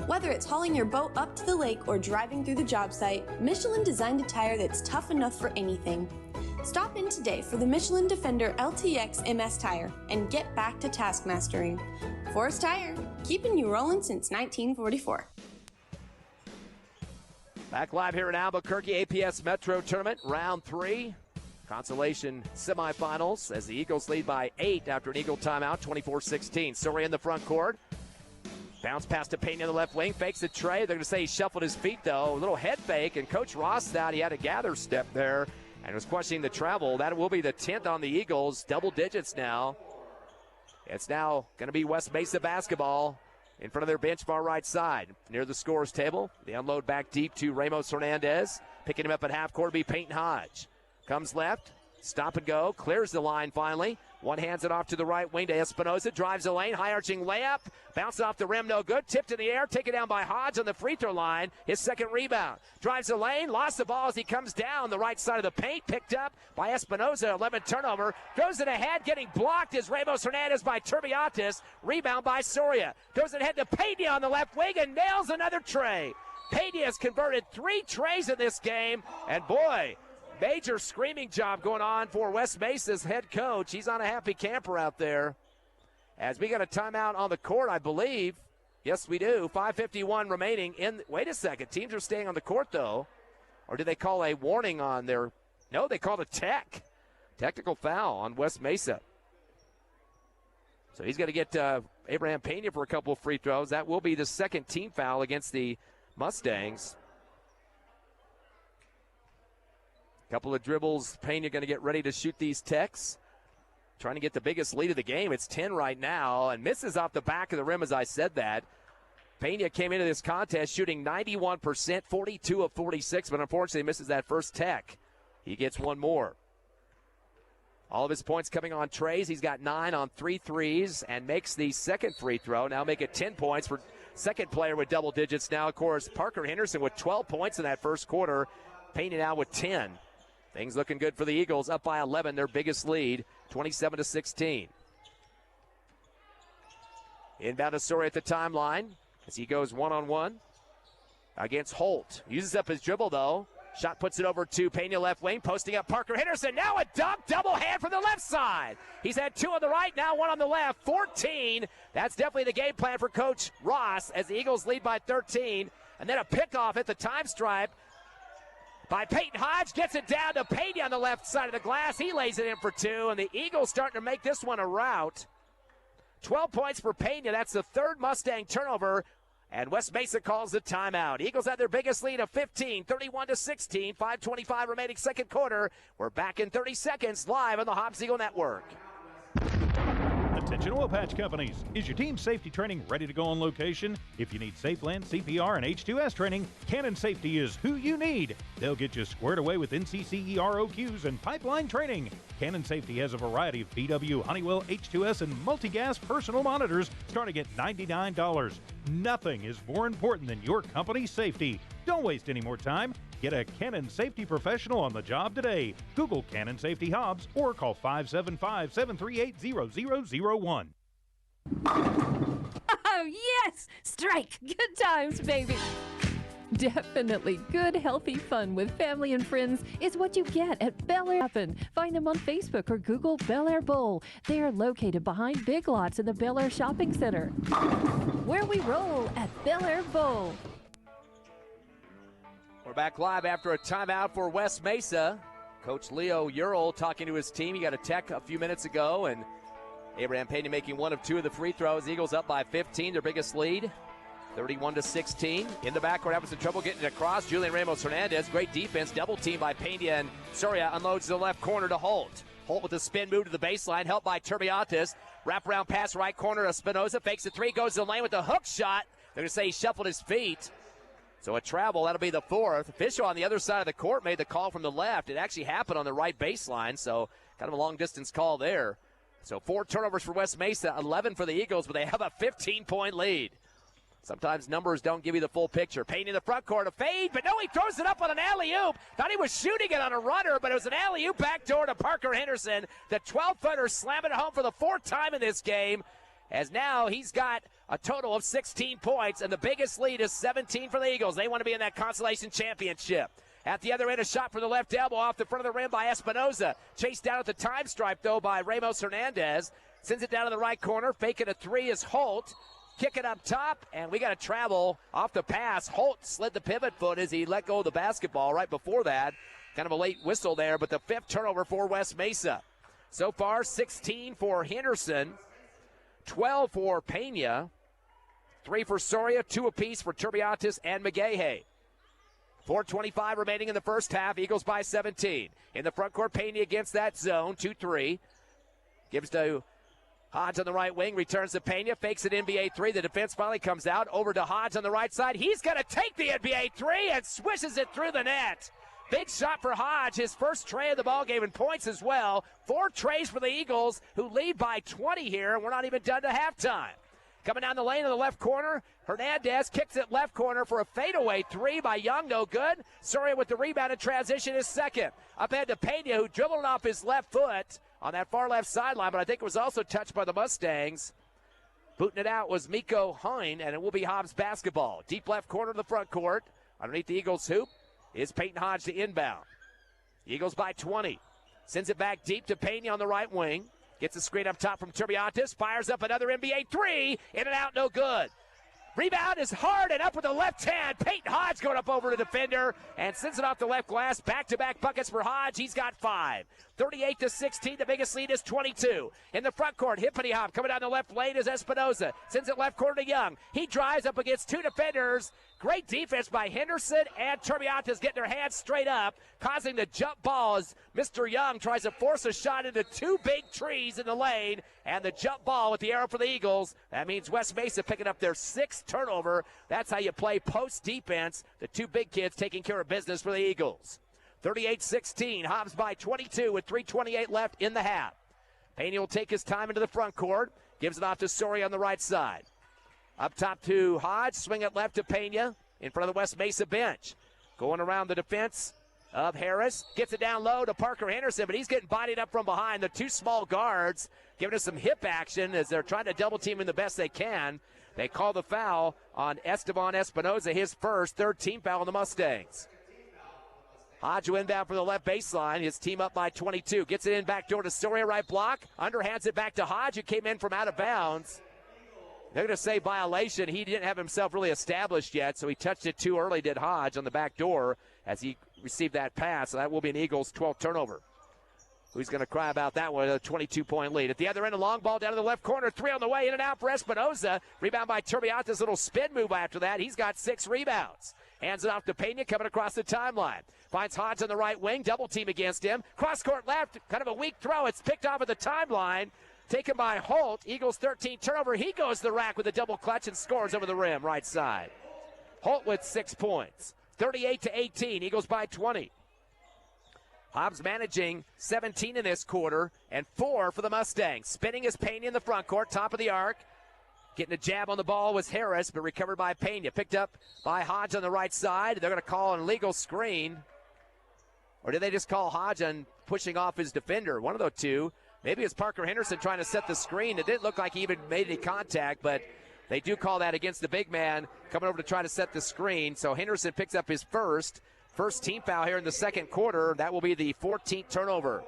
Whether it's hauling your boat up to the lake or driving through the job site, Michelin designed a tire that's tough enough for anything. Stop in today for the Michelin Defender LTX MS tire and get back to task mastering. Forest Tire, keeping you rolling since 1944. Back live here in Albuquerque, APS Metro Tournament, round 3. Consolation semifinals as the Eagles lead by 8 after an Eagle timeout, 24-16. Soria in the front court. Bounce pass to Pena in the left wing, fakes the tray. They're going to say he shuffled his feet, though. A little head fake, and Coach Ross thought he had a gather step there and was questioning the travel. That will be the 10th on the Eagles, double digits now. It's now going to be West Mesa basketball in front of their bench, far right side. Near the scorer's table, the unload back deep to Ramos Hernandez. Picking him up at half court will be Peyton Hodge. Comes left, stop and go, clears the line finally. One hands it off to the right wing to Espinoza, drives the lane, high arching layup, bounces off the rim, no good, tipped in the air, taken down by Hodge on the free throw line, his second rebound. Drives the lane, lost the ball as he comes down the right side of the paint, picked up by Espinoza, 11 turnover, throws it ahead, getting blocked is Ramos Hernandez by Turbiatis, rebound by Soria. Throws it ahead to Pena on the left wing and nails another tray. Pena has converted 3 trays in this game, and boy, major screaming job going on for West Mesa's head coach. He's on a happy camper out there. As we got a timeout on the court, I believe. Yes, we do. 5:51 remaining in. Wait a second. Teams are staying on the court, though. Or did they call a warning on their. No, they called a technical foul on West Mesa. So he's going to get Abraham Pena for a couple of free throws. That will be the second team foul against the Mustangs. Couple of dribbles. Pena going to get ready to shoot these techs. Trying to get the biggest lead of the game. It's 10 right now, and misses off the back of the rim as I said that. Pena came into this contest shooting 91%, 42 of 46, but unfortunately misses that first tech. He gets one more. All of his points coming on trays. He's got 9 on 3 threes and makes the second free throw. Now make it 10 points for second player with double digits. Now, of course, Parker Henderson with 12 points in that first quarter. Pena now with 10. Things looking good for the Eagles, up by 11, their biggest lead, 27-16. Inbound to Soria at the timeline as he goes one-on-one against Holt. Uses up his dribble, though. Shot puts it over to Pena left wing, posting up Parker Henderson. Now a dunk, double hand from the left side. He's had 2 on the right, now 1 on the left, 14. That's definitely the game plan for Coach Ross as the Eagles lead by 13. And then a pickoff at the time stripe by Peyton Hodge, gets it down to Pena on the left side of the glass. He lays it in for 2, and the Eagles starting to make this one a rout. 12 points for Pena. That's the third Mustang turnover, and West Mesa calls the timeout. Eagles had their biggest lead of 15, 31-16, 5:25 remaining second quarter. We're back in 30 seconds live on the Hobbs Eagle Network. Attention oil patch companies. Is your team safety training ready to go on location? If you need safe land, CPR, and H2S training, Cannon Safety is who you need. They'll get you squared away with NCCE ROQs and pipeline training. Cannon Safety has a variety of BW, Honeywell, H2S, and multi-gas personal monitors starting at $99. Nothing is more important than your company's safety. Don't waste any more time. Get a Cannon Safety professional on the job today. Google Cannon Safety Hobbs or call 575-738-0001. Oh, yes! Strike! Good times, baby! Definitely good, healthy fun with family and friends is what you get at Bel Air. Find them on Facebook or Google Bel Air Bowl. They are located behind Big Lots in the Bel Air Shopping Center. Where we roll at Bel Air Bowl. We're back live after a timeout for West Mesa. Coach Leo Ural talking to his team. He got a tech a few minutes ago, and Abraham Pena making one of two of the free throws. Eagles up by 15, their biggest lead. 31-16. In the backcourt, having some trouble getting it across. Julian Ramos Hernandez, great defense. Double team by Pena, and Soria unloads to the left corner to Holt. Holt with a spin move to the baseline, helped by Turbiatis. Wraparound pass right corner to Espinoza. Fakes the three, goes to the lane with the hook shot. They're going to say he shuffled his feet. So a travel, that'll be the fourth. Official on the other side of the court made the call from the left. It actually happened on the right baseline, so kind of a long-distance call there. So 4 turnovers for West Mesa, 11 for the Eagles, but they have a 15-point lead. Sometimes numbers don't give you the full picture. Payne in the front court, a fade, but no, he throws it up on an alley-oop. Thought he was shooting it on a runner, but it was an alley-oop backdoor to Parker Henderson. The 12-footer slamming it home for the 4th time in this game, as now he's got a total of 16 points, and the biggest lead is 17 for the Eagles. They want to be in that consolation championship. At the other end, a shot from the left elbow off the front of the rim by Espinoza. Chased down at the time stripe, though, by Ramos Hernandez. Sends it down to the right corner. Faking a three is Holt. Kick it up top, and we got to travel off the pass. Holt slid the pivot foot as he let go of the basketball right before that. Kind of a late whistle there, but the 5th turnover for West Mesa. So far, 16 for Henderson, 12 for Pena, 3 for Soria, 2 apiece for Turbiatis and McGahey. 4:25 remaining in the first half. Eagles by 17. In the front court, Pena against that zone, 2-3. Gives to Hodge on the right wing, returns to Pena, fakes an NBA three. The defense finally comes out, over to Hodge on the right side. He's going to take the NBA three and swishes it through the net. Big shot for Hodge, his first tray of the ball game, and points as well. 4 trays for the Eagles, who lead by 20 here, and we're not even done to halftime. Coming down the lane in the left corner, Hernandez kicks it left corner for a fadeaway three by Young, no good. Soria with the rebound and transition is second. Up ahead to Pena, who dribbled it off his left foot on that far left sideline, but I think it was also touched by the Mustangs. Booting it out was Miko Hine, and it will be Hobbs basketball. Deep left corner of the front court. Underneath the Eagles hoop is Peyton Hodge to inbound. Eagles by 20. Sends it back deep to Pena on the right wing. Gets the screen up top from Turbiatis. Fires up another NBA three. In and out, no good. Rebound is hard and up with the left hand. Peyton Hodge going up over the defender and sends it off the left glass. Back-to-back buckets for Hodge. He's got 5. 38-16. The biggest lead is 22. In the front court, hippity hop coming down the left lane is Espinoza. Sends it left corner to Young. He drives up against 2 defenders. Great defense by Henderson and Turbiatis getting their hands straight up, causing the jump ball as Mr. Young tries to force a shot into 2 big trees in the lane, and the jump ball with the arrow for the Eagles. That means West Mesa picking up their 6th turnover. That's how you play post defense. The 2 big kids taking care of business for the Eagles. 38-16, Hobbs by 22 with 3:28 left in the half. Pena will take his time into the front court, gives it off to Soria on the right side. Up top to Hodge, swing it left to Pena in front of the West Mesa bench. Going around the defense of Harris, gets it down low to Parker Henderson, but he's getting bodied up from behind. The 2 small guards giving us some hip action as they're trying to double team him the best they can. They call the foul on Esteban Espinoza, his first, 3rd team foul on the Mustangs. Hodge inbound for the left baseline. His team up by 22. Gets it in backdoor to Soria, right block. Underhands it back to Hodge, who came in from out of bounds. They're going to say violation. He didn't have himself really established yet, so he touched it too early, did Hodge, on the back door as he received that pass. So that will be an Eagles 12th turnover. Who's going to cry about that one? A 22-point lead. At the other end, a long ball down to the left corner. 3 on the way, in and out for Espinoza. Rebound by Turbiatis. Little spin move after that. He's got 6 rebounds. Hands it off to Pena, coming across the timeline. Finds Hodge on the right wing. Double team against him. Cross court left. Kind of a weak throw. It's picked off at the timeline. Taken by Holt. Eagles 13 turnover. He goes to the rack with a double clutch and scores over the rim right side. Holt with 6 points. 38-18. Eagles by 20. Hobbs managing 17 in this quarter and 4 for the Mustangs. Spinning his Pena in the front court, top of the arc. Getting a jab on the ball was Harris, but recovered by Pena. Picked up by Hodge on the right side. They're going to call an illegal screen. Or did they just call Hodge on pushing off his defender? One of the two. Maybe it's Parker Henderson trying to set the screen. It didn't look like he even made any contact, but they do call that against the big man coming over to try to set the screen. So Henderson picks up his first team foul here in the second quarter. That will be the 14th turnover.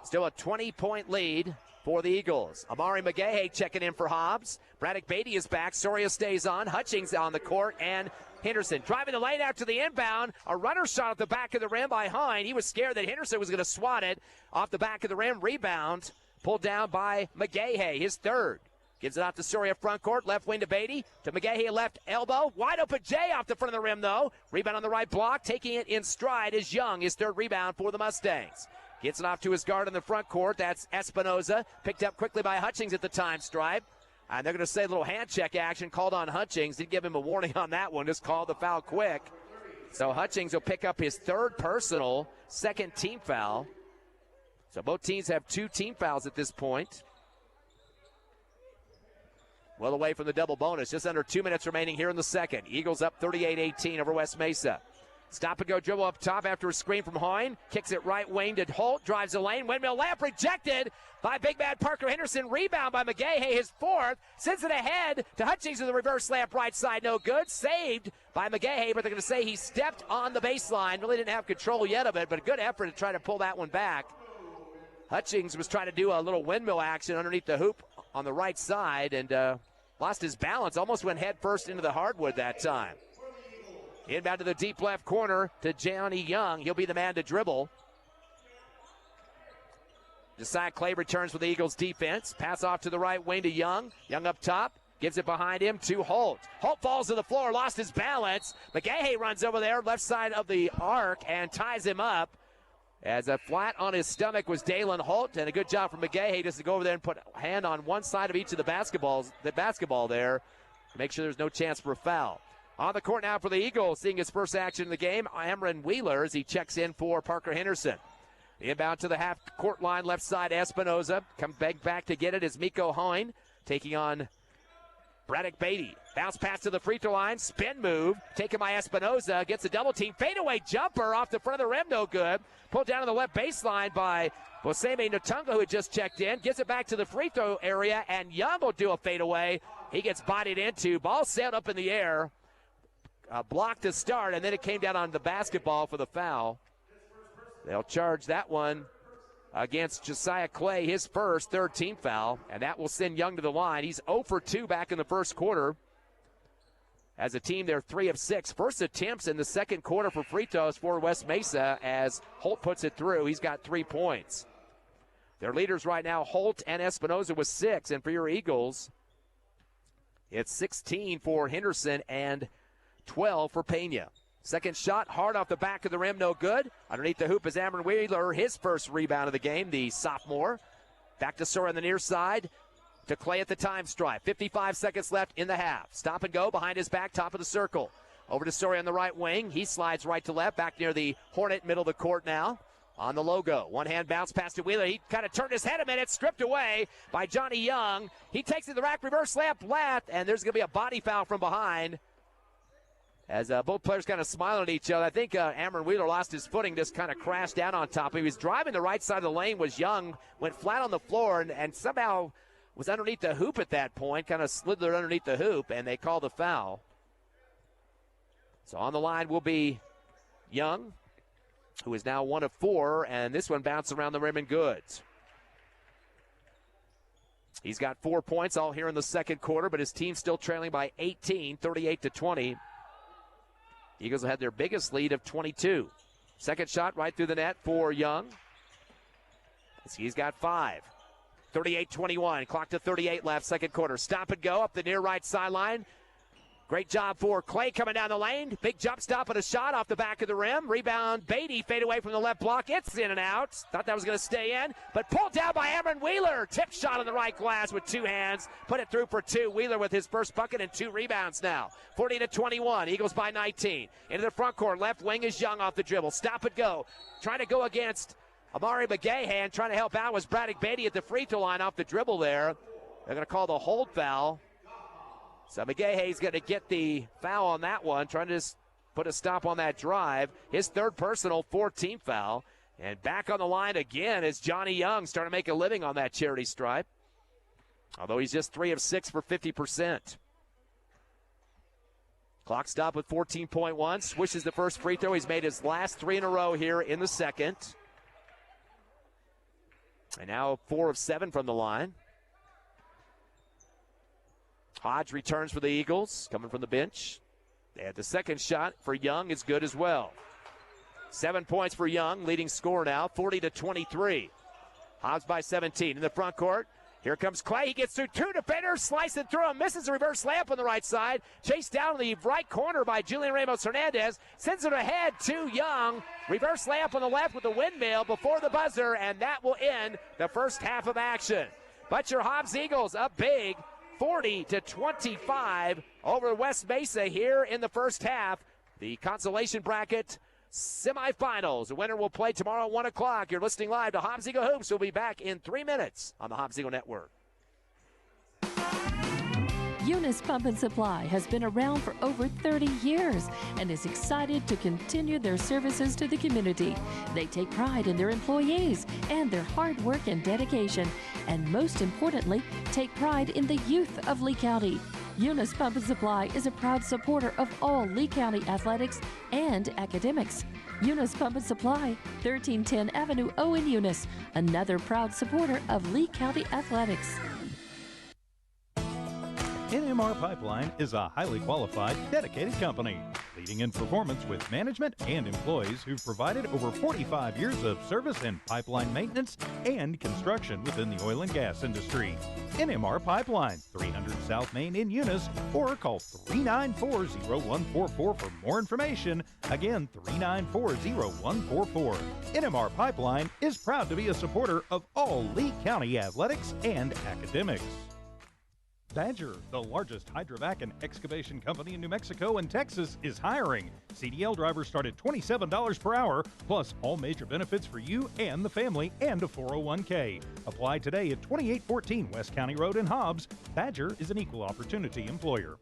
Still a 20-point lead for the Eagles. Amari McGahey checking in for Hobbs. Braddock Beatty is back. Soria stays on. Hutchings on the court, and Henderson driving the lane out to the inbound. A runner shot at the back of the rim by Hine. He was scared that Henderson was going to swat it off the back of the rim. Rebound Pulled down by McGahey, his third. Gives it off to Soria front court, left wing to Beatty. To McGahey, left elbow. Wide open Jay off the front of the rim, though. Rebound on the right block. Taking it in stride is Young, his third rebound for the Mustangs. Gets it off to his guard in the front court. That's Espinoza. Picked up quickly by Hutchings at the time stripe. And they're going to say a little hand check action called on Hutchings. Didn't give him a warning on that one. Just called the foul quick. So Hutchings will pick up his third personal, second team foul. So both teams have 2 team fouls at this point. Well away from the double bonus. Just under 2 minutes remaining here in the second. Eagles up 38-18 over West Mesa. Stop and go dribble up top after a screen from Hoyne. Kicks it right wing to Holt. Drives the lane. Windmill layup rejected by big man Parker Henderson. Rebound by McGahey, his fourth. Sends it ahead to Hutchings with a reverse layup right side. No good. Saved by McGahey, but they're going to say he stepped on the baseline. Really didn't have control yet of it, but a good effort to try to pull that one back. Hutchings was trying to do a little windmill action underneath the hoop on the right side and lost his balance. Almost went head first into the hardwood that time. Inbound to the deep left corner to Johnny Young. He'll be the man to dribble. Josiah Clay returns for the Eagles defense. Pass off to the right wing to Young. Young up top. Gives it behind him to Holt. Holt falls to the floor, lost his balance. McGahey runs over there, left side of the arc, and ties him up. As a flat on his stomach was Dalen Holt, and a good job from McGahey just to go over there and put a hand on one side of each of the basketball there to make sure there's no chance for a foul. On the court now for the Eagles, seeing his first action in the game, Amron Wheeler as he checks in for Parker Henderson. Inbound to the half-court line, left side, Espinoza. Comes back to get it is Miko Hoyne, taking on Braddock Beatty. Bounce pass to the free throw line, spin move, taken by Espinoza, gets a double team, fadeaway jumper off the front of the rim, no good. Pulled down to the left baseline by Boseme Ntunga, who had just checked in. Gives it back to the free throw area, and Young will do a fadeaway. He gets bodied into, ball sailed up in the air. Blocked to start, and then it came down on the basketball for the foul. They'll charge that one against Josiah Clay, his first, third team foul, and that will send Young to the line. He's 0 for 2 back in the first quarter. As a team, they're 3 of 6. First attempts in the second quarter for free throws for West Mesa as Holt puts it through. He's got 3 points. Their leaders right now, Holt and Espinoza with 6, and for your Eagles, it's 16 for Henderson and 12 for Pena. Second shot, hard off the back of the rim, no good. Underneath the hoop is Amron Wheeler, his first rebound of the game, the sophomore. Back to Sora on the near side. To Clay at the time stripe. 55 seconds left in the half. Stop and go behind his back, top of the circle. Over to Soria on the right wing. He slides right to left, back near the Hornet, middle of the court now. On the logo. One hand bounce pass to Wheeler. He kind of turned his head a minute, stripped away by Johnny Young. He takes it to the rack, reverse layup left, and there's going to be a body foul from behind. As both players kind of smiling at each other. I think Amron Wheeler lost his footing, just kind of crashed down on top. He was driving the right side of the lane, was Young, went flat on the floor, and somehow was underneath the hoop at that point, kind of slid there underneath the hoop, and they called the foul. So on the line will be Young, who is now 1 of 4, and this one bounced around the rim and good. He's got 4 points all here in the second quarter, but his team's still trailing by 18, 38-20. Eagles have had their biggest lead of 22. Second shot right through the net for Young. He's got 5. 38-21. Clock to 38 left, second quarter. Stop and go up the near right sideline. Great job for Clay coming down the lane. Big jump stop and a shot off the back of the rim. Rebound, Beatty fade away from the left block. It's in and out. Thought that was going to stay in, but pulled down by Amron Wheeler. Tip shot on the right glass with 2 hands. Put it through for 2. Wheeler with his first bucket and 2 rebounds now. 40-21. Eagles by 19. Into the front court. Left wing is Young off the dribble. Stop and go. Trying to go against Amari McGahan. Trying to help out was Braddock Beatty at the free throw line off the dribble there. They're going to call the hold foul. So McGahey's going to get the foul on that one, trying to just put a stop on that drive. His third personal, 4th-team foul. And back on the line again is Johnny Young, starting to make a living on that charity stripe. Although he's just 3 of 6 for 50%. Clock stop with 14.1. Swishes the first free throw. He's made his last 3 in a row here in the second. And now 4 of 7 from the line. Hodge returns for the Eagles, coming from the bench. And the second shot for Young is good as well. 7 points for Young, leading scorer now, 40-23. Hobbs by 17 in the front court. Here comes Clay. He gets through two defenders, slicing through him, misses a reverse layup on the right side. Chased down in the right corner by Julian Ramos Hernandez. Sends it ahead to Young. Reverse layup on the left with the windmill before the buzzer, and that will end the first half of action. But your Hobbs Eagles up big, 40-25 over West Mesa here in the first half. The consolation bracket semifinals. The winner will play tomorrow at 1 o'clock. You're listening live to Hobbs Eagle Hoops. We'll be back in 3 minutes on the Hobbs Eagle Network. Eunice Pump and Supply has been around for over 30 years and is excited to continue their services to the community. They take pride in their employees and their hard work and dedication, and most importantly, take pride in the youth of Lee County. Eunice Pump and Supply is a proud supporter of all Lee County athletics and academics. Eunice Pump and Supply, 1310 Avenue O in Eunice, another proud supporter of Lee County athletics. NMR Pipeline is a highly qualified, dedicated company, leading in performance with management and employees who've provided over 45 years of service in pipeline maintenance and construction within the oil and gas industry. NMR Pipeline, 300 South Main in Eunice, or call 394-0144 for more information. Again, 394-0144. NMR Pipeline is proud to be a supporter of all Lee County athletics and academics. Badger, the largest hydrovac and excavation company in New Mexico and Texas, is hiring. CDL drivers start at $27 per hour, plus all major benefits for you and the family, and a 401k. Apply today at 2814 West County Road in Hobbs. Badger is an equal opportunity employer.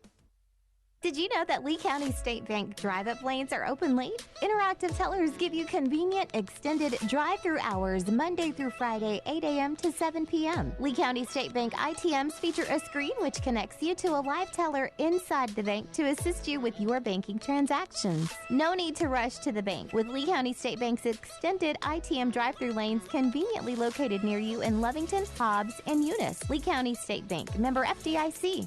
Did you know that Lee County State Bank drive-up lanes are open late? Interactive tellers give you convenient, extended drive-through hours Monday through Friday, 8 a.m. to 7 p.m. Lee County State Bank ITMs feature a screen which connects you to a live teller inside the bank to assist you with your banking transactions. No need to rush to the bank with Lee County State Bank's extended ITM drive-through lanes conveniently located near you in Lovington, Hobbs, and Eunice. Lee County State Bank, member FDIC.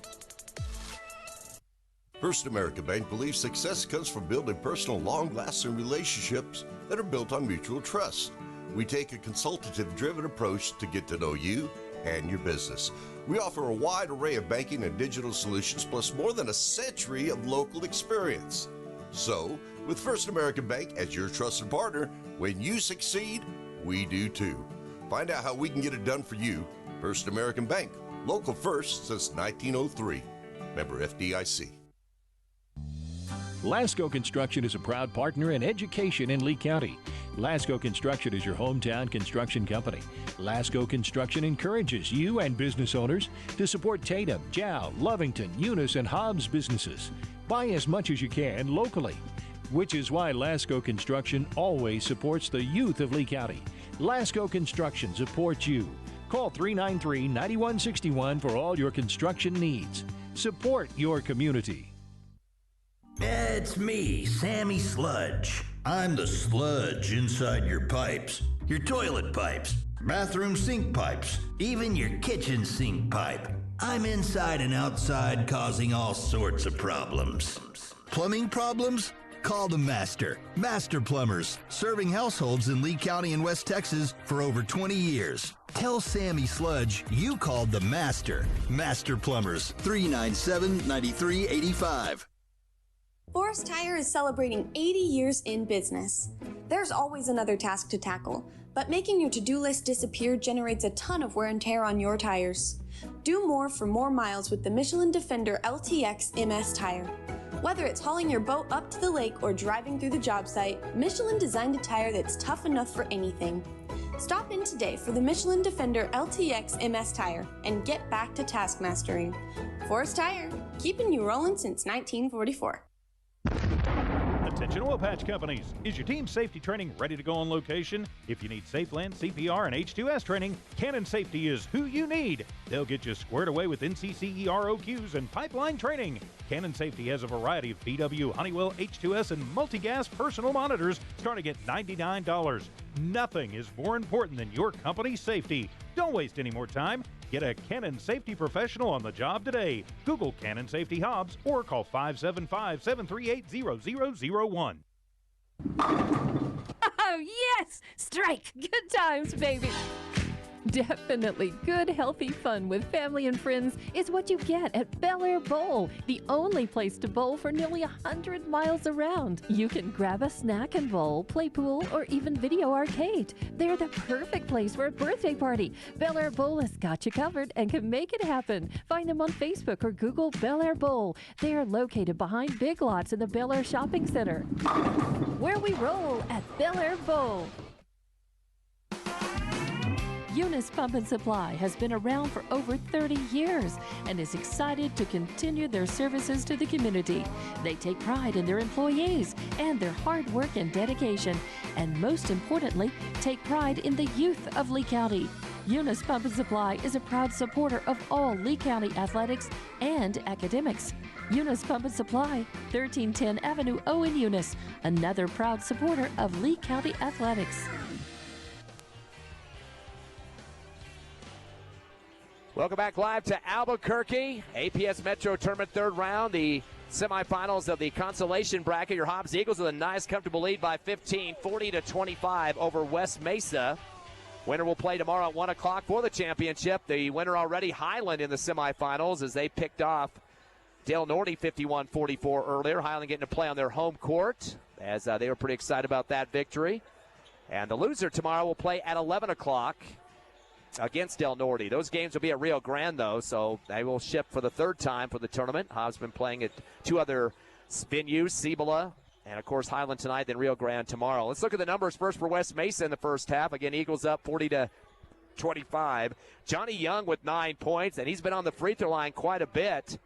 First American Bank believes success comes from building personal, long-lasting relationships that are built on mutual trust. We take a consultative-driven approach to get to know you and your business. We offer a wide array of banking and digital solutions, plus more than a century of local experience. So, with First American Bank as your trusted partner, when you succeed, we do too. Find out how we can get it done for you. First American Bank, local first since 1903. Member FDIC. Lasco Construction is a proud partner in education in Lee County. Lasco Construction is your hometown construction company. Lasco Construction encourages you and business owners to support Tatum, Jow, Lovington, Eunice, and Hobbs businesses. Buy as much as you can locally, which is why Lasco Construction always supports the youth of Lee County. Lasco Construction supports you. Call 393-9161 for all your construction needs. Support your community. It's me, Sammy Sludge. I'm the sludge inside your pipes, your toilet pipes, bathroom sink pipes, even your kitchen sink pipe. I'm inside and outside causing all sorts of problems. Plumbing problems? Call the Master. Master Plumbers, serving households in Lee County and West Texas for over 20 years. Tell Sammy Sludge you called the Master. Master Plumbers, 397-9385. Forest Tire is celebrating 80 years in business. There's always another task to tackle, but making your to-do list disappear generates a ton of wear and tear on your tires. Do more for more miles with the Michelin Defender LTX MS tire. Whether it's hauling your boat up to the lake or driving through the job site, Michelin designed a tire that's tough enough for anything. Stop in today for the Michelin Defender LTX MS tire and get back to task mastering. Forest Tire, keeping you rolling since 1944. Attention oil patch companies. Is your team safety training ready to go on location? If you need safe land, CPR, and H2S training, Cannon Safety is who you need. They'll get you squared away with NCCE ROQs and pipeline training. Cannon Safety has a variety of BW, Honeywell, H2S, and multi-gas personal monitors starting at $99. Nothing is more important than your company's safety. Don't waste any more time. Get a Cannon Safety professional on the job today. Google Cannon Safety Hobbs or call 575-738-0001. Oh, yes! Strike! Good times, baby! Definitely good, healthy fun with family and friends is what you get at Bel Air Bowl, the only place to bowl for nearly 100 miles around. You can grab a snack and bowl, play pool, or even video arcade. They're the perfect place for a birthday party. Bel Air Bowl has got you covered and can make it happen. Find them on Facebook or Google Bel Air Bowl. They are located behind Big Lots in the Bel Air Shopping Center. Where we roll at Bel Air Bowl. Eunice Pump and Supply has been around for over 30 years and is excited to continue their services to the community. They take pride in their employees and their hard work and dedication, and most importantly, take pride in the youth of Lee County. Eunice Pump and Supply is a proud supporter of all Lee County athletics and academics. Eunice Pump and Supply, 1310 Avenue O in Eunice, another proud supporter of Lee County athletics. Welcome back live to Albuquerque. APS Metro Tournament third round, the semifinals of the consolation bracket. Your Hobbs Eagles with a nice, comfortable lead by 15, 40-25 over West Mesa. Winner will play tomorrow at 1 o'clock for the championship. The winner already, Highland, in the semifinals as they picked off Del Norte 51-44 earlier. Highland getting to play on their home court as they were pretty excited about that victory. And the loser tomorrow will play at 11 o'clock. Against Del Norte. Those games will be at Rio Grande, though, so they will shift for the third time for the tournament. Hobbs been playing at two other venues, Cibola, and, of course, Highland tonight, then Rio Grande tomorrow. Let's look at the numbers first for West Mesa in the first half. Again, Eagles up 40-25. Johnny Young with 9 points, and he's been on the free throw line quite a bit.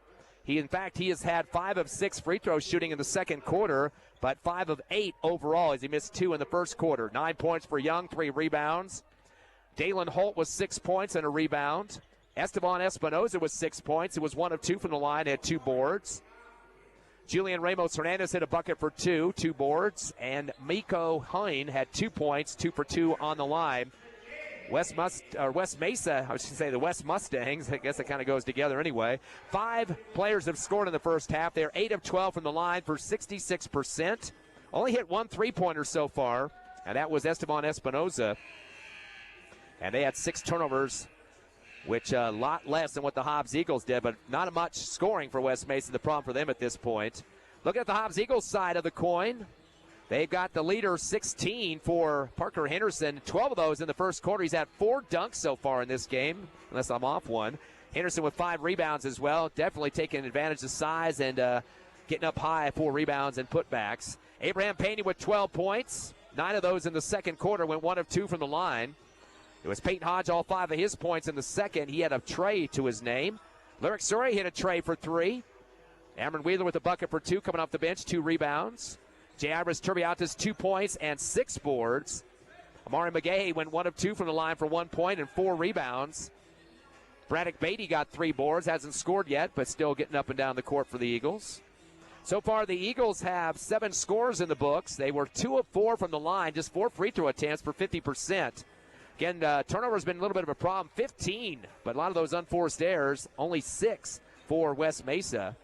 In fact, he has had 5 of 6 free throws shooting in the second quarter, but 5 of 8 overall as he missed 2 in the first quarter. 9 points for Young, 3 rebounds. Dalen Holt was 6 points and a rebound. Esteban Espinoza was 6 points. He was 1 of 2 from the line, had 2 boards. Julian Ramos Hernandez hit a bucket for 2 boards. And Miko Hine had 2 points, 2 for 2 on the line. West Mesa, I was going to say the West Mustangs, I guess it kind of goes together anyway. 5 players have scored in the first half. They're 8 of 12 from the line for 66%. Only hit 1 3-pointer so far, and that was Esteban Espinoza. And they had 6 turnovers, which a lot less than what the Hobbs Eagles did, but not much scoring for West Mesa, the problem for them at this point. Looking at the Hobbs Eagles side of the coin, they've got the leader 16 for Parker Henderson. 12 of those in the first quarter. He's had 4 dunks so far in this game, unless I'm off one. Henderson with 5 rebounds as well, definitely taking advantage of size and getting up high, 4 rebounds and putbacks. Abraham Payne with 12 points. 9 of those in the second quarter, went 1 of 2 from the line. It was Peyton Hodge, all 5 of his points in the second. He had a tray to his name. Lyric Surrey hit a tray for 3. Cameron Wheeler with a bucket for 2 coming off the bench, 2 rebounds. Jairus Turbiatas, 2 points and 6 boards. Amari McGahey went 1 of 2 from the line for 1 point and 4 rebounds. Braddock Beatty got 3 boards, hasn't scored yet, but still getting up and down the court for the Eagles. So far, the Eagles have 7 scores in the books. They were 2 of 4 from the line, just 4 free throw attempts for 50%. Again, turnover has been a little bit of a problem. 15, but a lot of those unforced errors. Only 6 for West Mesa.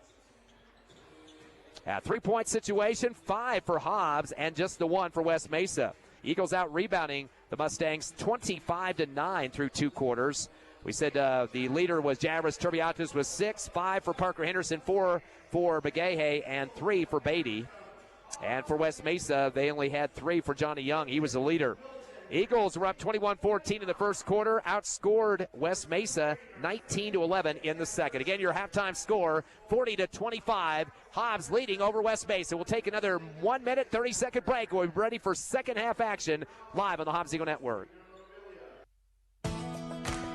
3-point situation, 5 for Hobbs, and just the 1 for West Mesa. Eagles out rebounding the Mustangs 25-9 through 2 quarters. We said the leader was Jairus Turbiatas with 6, 5 for Parker Henderson, 4 for McGahey, and 3 for Beatty. And for West Mesa, they only had 3 for Johnny Young. He was the leader. Eagles were up 21-14 in the first quarter, outscored West Mesa 19-11 in the second. Again, your halftime score, 40-25. Hobbs leading over West Mesa. We'll take another 1-minute, 30-second break. We'll be ready for second half action live on the Hobbs Eagle Network.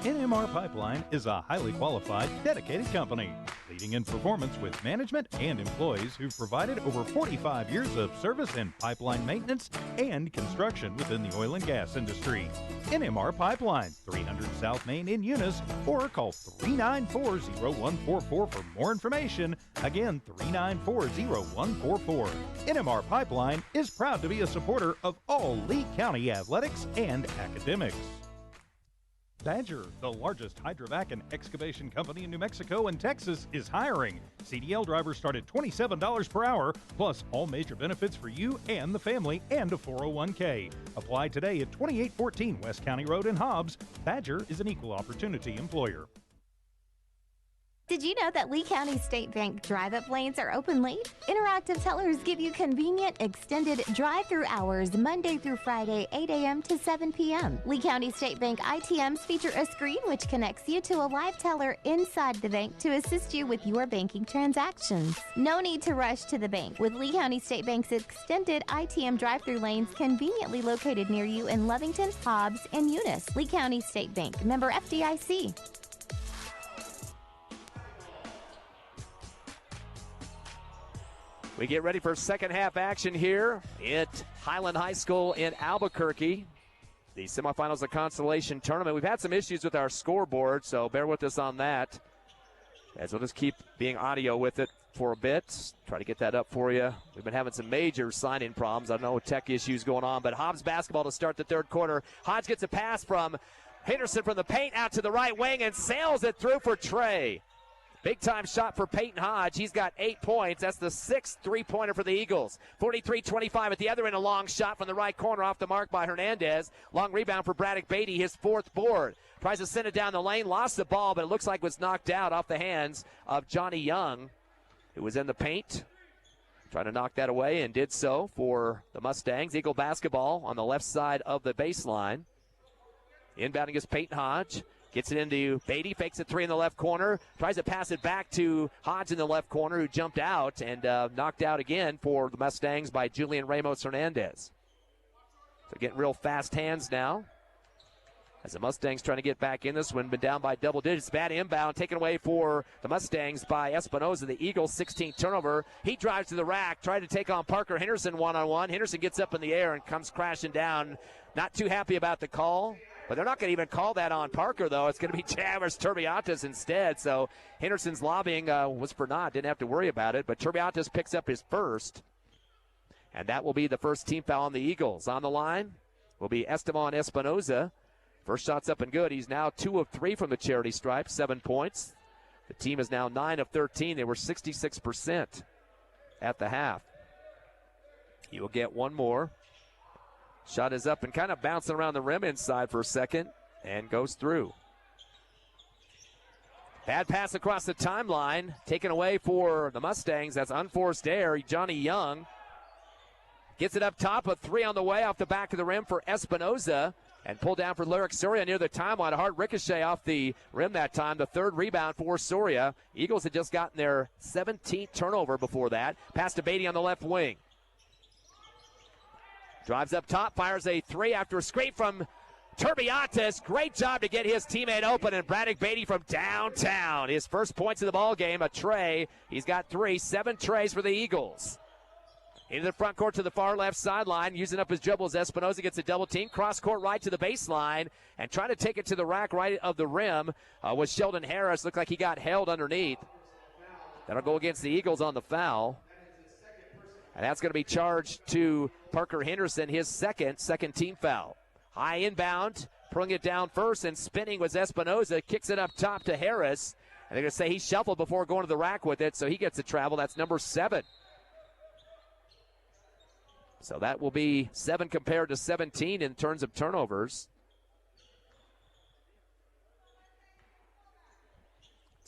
NMR Pipeline is a highly qualified, dedicated company, leading in performance with management and employees who've provided over 45 years of service in pipeline maintenance and construction within the oil and gas industry. NMR Pipeline, 300 South Main in Eunice, or call 394-0144 for more information. Again, 394-0144. NMR Pipeline is proud to be a supporter of all Lee County athletics and academics. Badger, the largest hydrovac and excavation company in New Mexico and Texas, is hiring. CDL drivers start at $27 per hour, plus all major benefits for you and the family, and a 401k. Apply today at 2814 West County Road in Hobbs. Badger is an equal opportunity employer. Did you know that Lee County State Bank drive-up lanes are open late? Interactive tellers give you convenient, extended drive-through hours Monday through Friday, 8 a.m. to 7 p.m. Lee County State Bank ITMs feature a screen which connects you to a live teller inside the bank to assist you with your banking transactions. No need to rush to the bank with Lee County State Bank's extended ITM drive-through lanes conveniently located near you in Lovington, Hobbs, and Eunice. Lee County State Bank, member FDIC. We get ready for second half action here at Highland High School in Albuquerque. The semifinals of Constellation Tournament. We've had some issues with our scoreboard, so bear with us on that. As we'll just keep being audio with it for a bit. Try to get that up for you. We've been having some major sign-in problems. I don't know, tech issues going on, but Hobbs basketball to start the third quarter. Hodge gets a pass from Henderson from the paint out to the right wing and sails it through for Trey. Big-time shot for Peyton Hodge. He's got 8 points. That's the sixth three-pointer for the Eagles. 43-25 at the other end. A long shot from the right corner off the mark by Hernandez. Long rebound for Braddock Beatty, his fourth board. Tries to send it down the lane. Lost the ball, but it looks like it was knocked out off the hands of Johnny Young, who was in the paint. Trying to knock that away and did so for the Mustangs. Eagle basketball on the left side of the baseline. Inbounding is Peyton Hodge. Gets it into Beatty, fakes a three in the left corner, tries to pass it back to Hodge in the left corner, who jumped out and knocked out again for the Mustangs by Julian Ramos Hernandez. So getting real fast hands now as the Mustangs trying to get back in this one, been down by double digits. Bad inbound taken away for the Mustangs by Espinoza. The Eagles 16th turnover. He drives to the rack, tried to take on Parker Henderson one-on-one. Henderson gets up in the air and comes crashing down. Not too happy about the call. But they're not going to even call that on Parker, though. It's going to be Chavez Turbiatas instead. So Henderson's lobbying was for naught. Didn't have to worry about it. But Turbiatas picks up his first. And that will be the first team foul on the Eagles. On the line will be Esteban Espinoza. First shot's up and good. He's now 2 of 3 from the charity stripe, 7 points. The team is now 9 of 13. They were 66% at the half. He will get one more. Shot is up and kind of bouncing around the rim inside for a second and goes through. Bad pass across the timeline. Taken away for the Mustangs. That's unforced error. Johnny Young gets it up top. A three on the way off the back of the rim for Espinoza. And pulled down for Lyric Soria near the timeline. A hard ricochet off the rim that time. The third rebound for Soria. Eagles had just gotten their 17th turnover before that. Pass to Beatty on the left wing. Drives up top, fires a three after a screen from Turbiatas. Great job to get his teammate open, and Braddock Beatty from downtown. His first points of the ball game, a tray. He's got 3, 7 trays for the Eagles. Into the front court to the far left sideline, using up his dribbles. Espinoza gets a double team, cross court right to the baseline, and trying to take it to the rack right of the rim was Sheldon Harris. Looked like he got held underneath. That'll go against the Eagles on the foul. And that's going to be charged to Parker Henderson, his second team foul. High inbound, pulling it down first and spinning was Espinoza. Kicks it up top to Harris. And they're going to say he shuffled before going to the rack with it, so he gets a travel. That's number 7. So that will be 7 compared to 17 in terms of turnovers.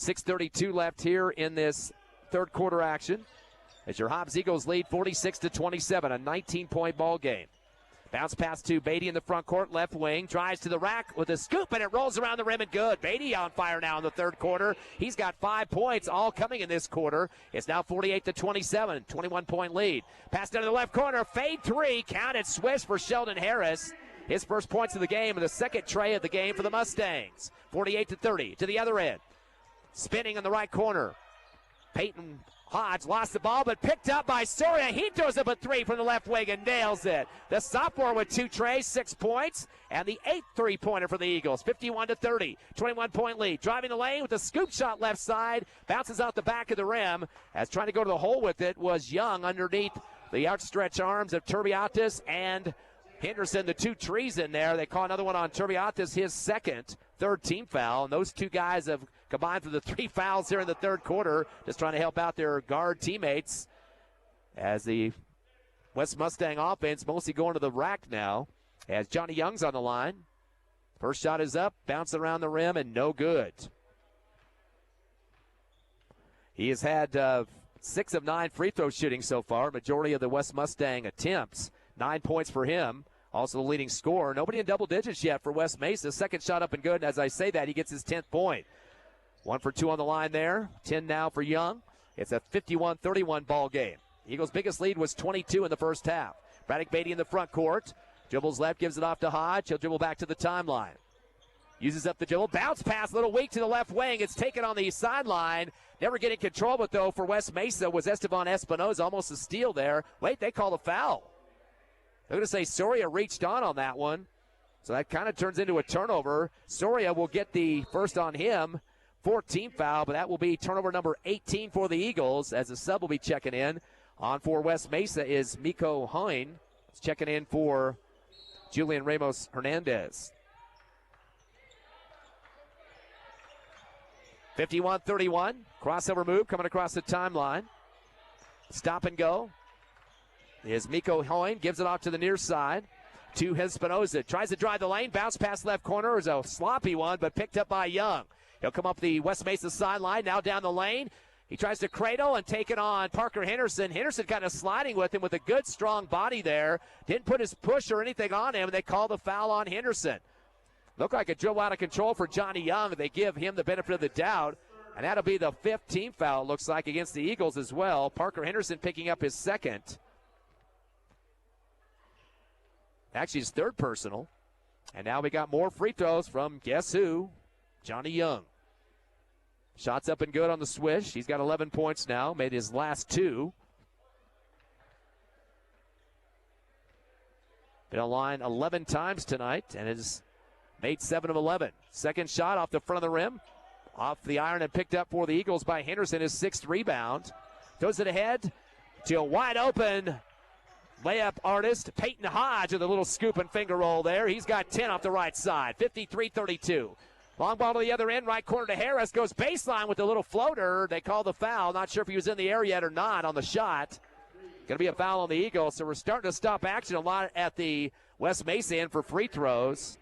6:32 left here in this third quarter action. As your Hobbs Eagles lead 46-27, a 19-point ball game. Bounce pass to Beatty in the front court, left wing, drives to the rack with a scoop, and it rolls around the rim and good. Beatty on fire now in the third quarter. He's got 5 points, all coming in this quarter. It's now 48-27, 21-point lead. Pass down to the left corner, fade three, counted, swish for Sheldon Harris. His first points of the game and the second tray of the game for the Mustangs. 48-30 to the other end. Spinning in the right corner. Peyton Hodge lost the ball, but picked up by Soria. He throws up a three from the left wing and nails it. The sophomore with 2 trays, 6 points, and the 8th three-pointer for the Eagles. 51-30, 21-point lead. Driving the lane with a scoop shot left side. Bounces out the back of the rim. As trying to go to the hole with it was Young underneath the outstretched arms of Turbiatas and Henderson, the two trees in there. They call another one on Turbiatis, his second, third team foul. And those two guys have combined for the 3 fouls here in the third quarter, just trying to help out their guard teammates as the West Mustang offense mostly going to the rack now as Johnny Young's on the line. First shot is up, bouncing around the rim, and no good. He has had 6 of 9 free throw shooting so far, majority of the West Mustang attempts. 9 points for him, also the leading scorer. Nobody in double digits yet for West Mesa. Second shot up and good, and as I say that, he gets his 10th point. 1 for 2 on the line there. 10 now for Young. It's a 51-31 ball game. Eagles' biggest lead was 22 in the first half. Braddock Beatty in the front court. Dribbles left, gives it off to Hodge. He'll dribble back to the timeline. Uses up the dribble. Bounce pass, little weak to the left wing. It's taken on the sideline. Never getting control of it, though, for West Mesa was Esteban Espinoza. Almost a steal there. Wait, they call a foul. They're going to say Soria reached on that one. So that kind of turns into a turnover. Soria will get the first on him. 14th foul, but that will be turnover number 18 for the Eagles as the sub will be checking in. On for West Mesa is Miko Hine. He's checking in for Julian Ramos Hernandez. 51-31. Crossover move coming across the timeline. Stop and go. Is Miko Hoyne, gives it off to the near side to Espinoza. Tries to drive the lane, bounce past left corner. It was a sloppy one, but picked up by Young. He'll come up the West Mesa sideline, now down the lane. He tries to cradle and take it on Parker Henderson. Henderson kind of sliding with him with a good, strong body there. Didn't put his push or anything on him, and they call the foul on Henderson. Looked like a dribble out of control for Johnny Young. They give him the benefit of the doubt, and that'll be the 5th team foul, it looks like, against the Eagles as well. Parker Henderson picking up his second. Actually, his third personal. And now we got more free throws from guess who? Johnny Young. Shots up and good on the swish. He's got 11 points now, made his last 2. Been on line 11 times tonight and has made 7 of 11. Second shot off the front of the rim. Off the iron and picked up for the Eagles by Henderson, his 6th rebound. Throws it ahead to a wide open layup artist, Peyton Hodge, with a little scoop and finger roll there. He's got 10 off the right side, 53-32. Long ball to the other end, right corner to Harris. Goes baseline with a little floater. They call the foul. Not sure if he was in the air yet or not on the shot. Going to be a foul on the Eagles, so we're starting to stop action a lot at the West Mesa end for free throws.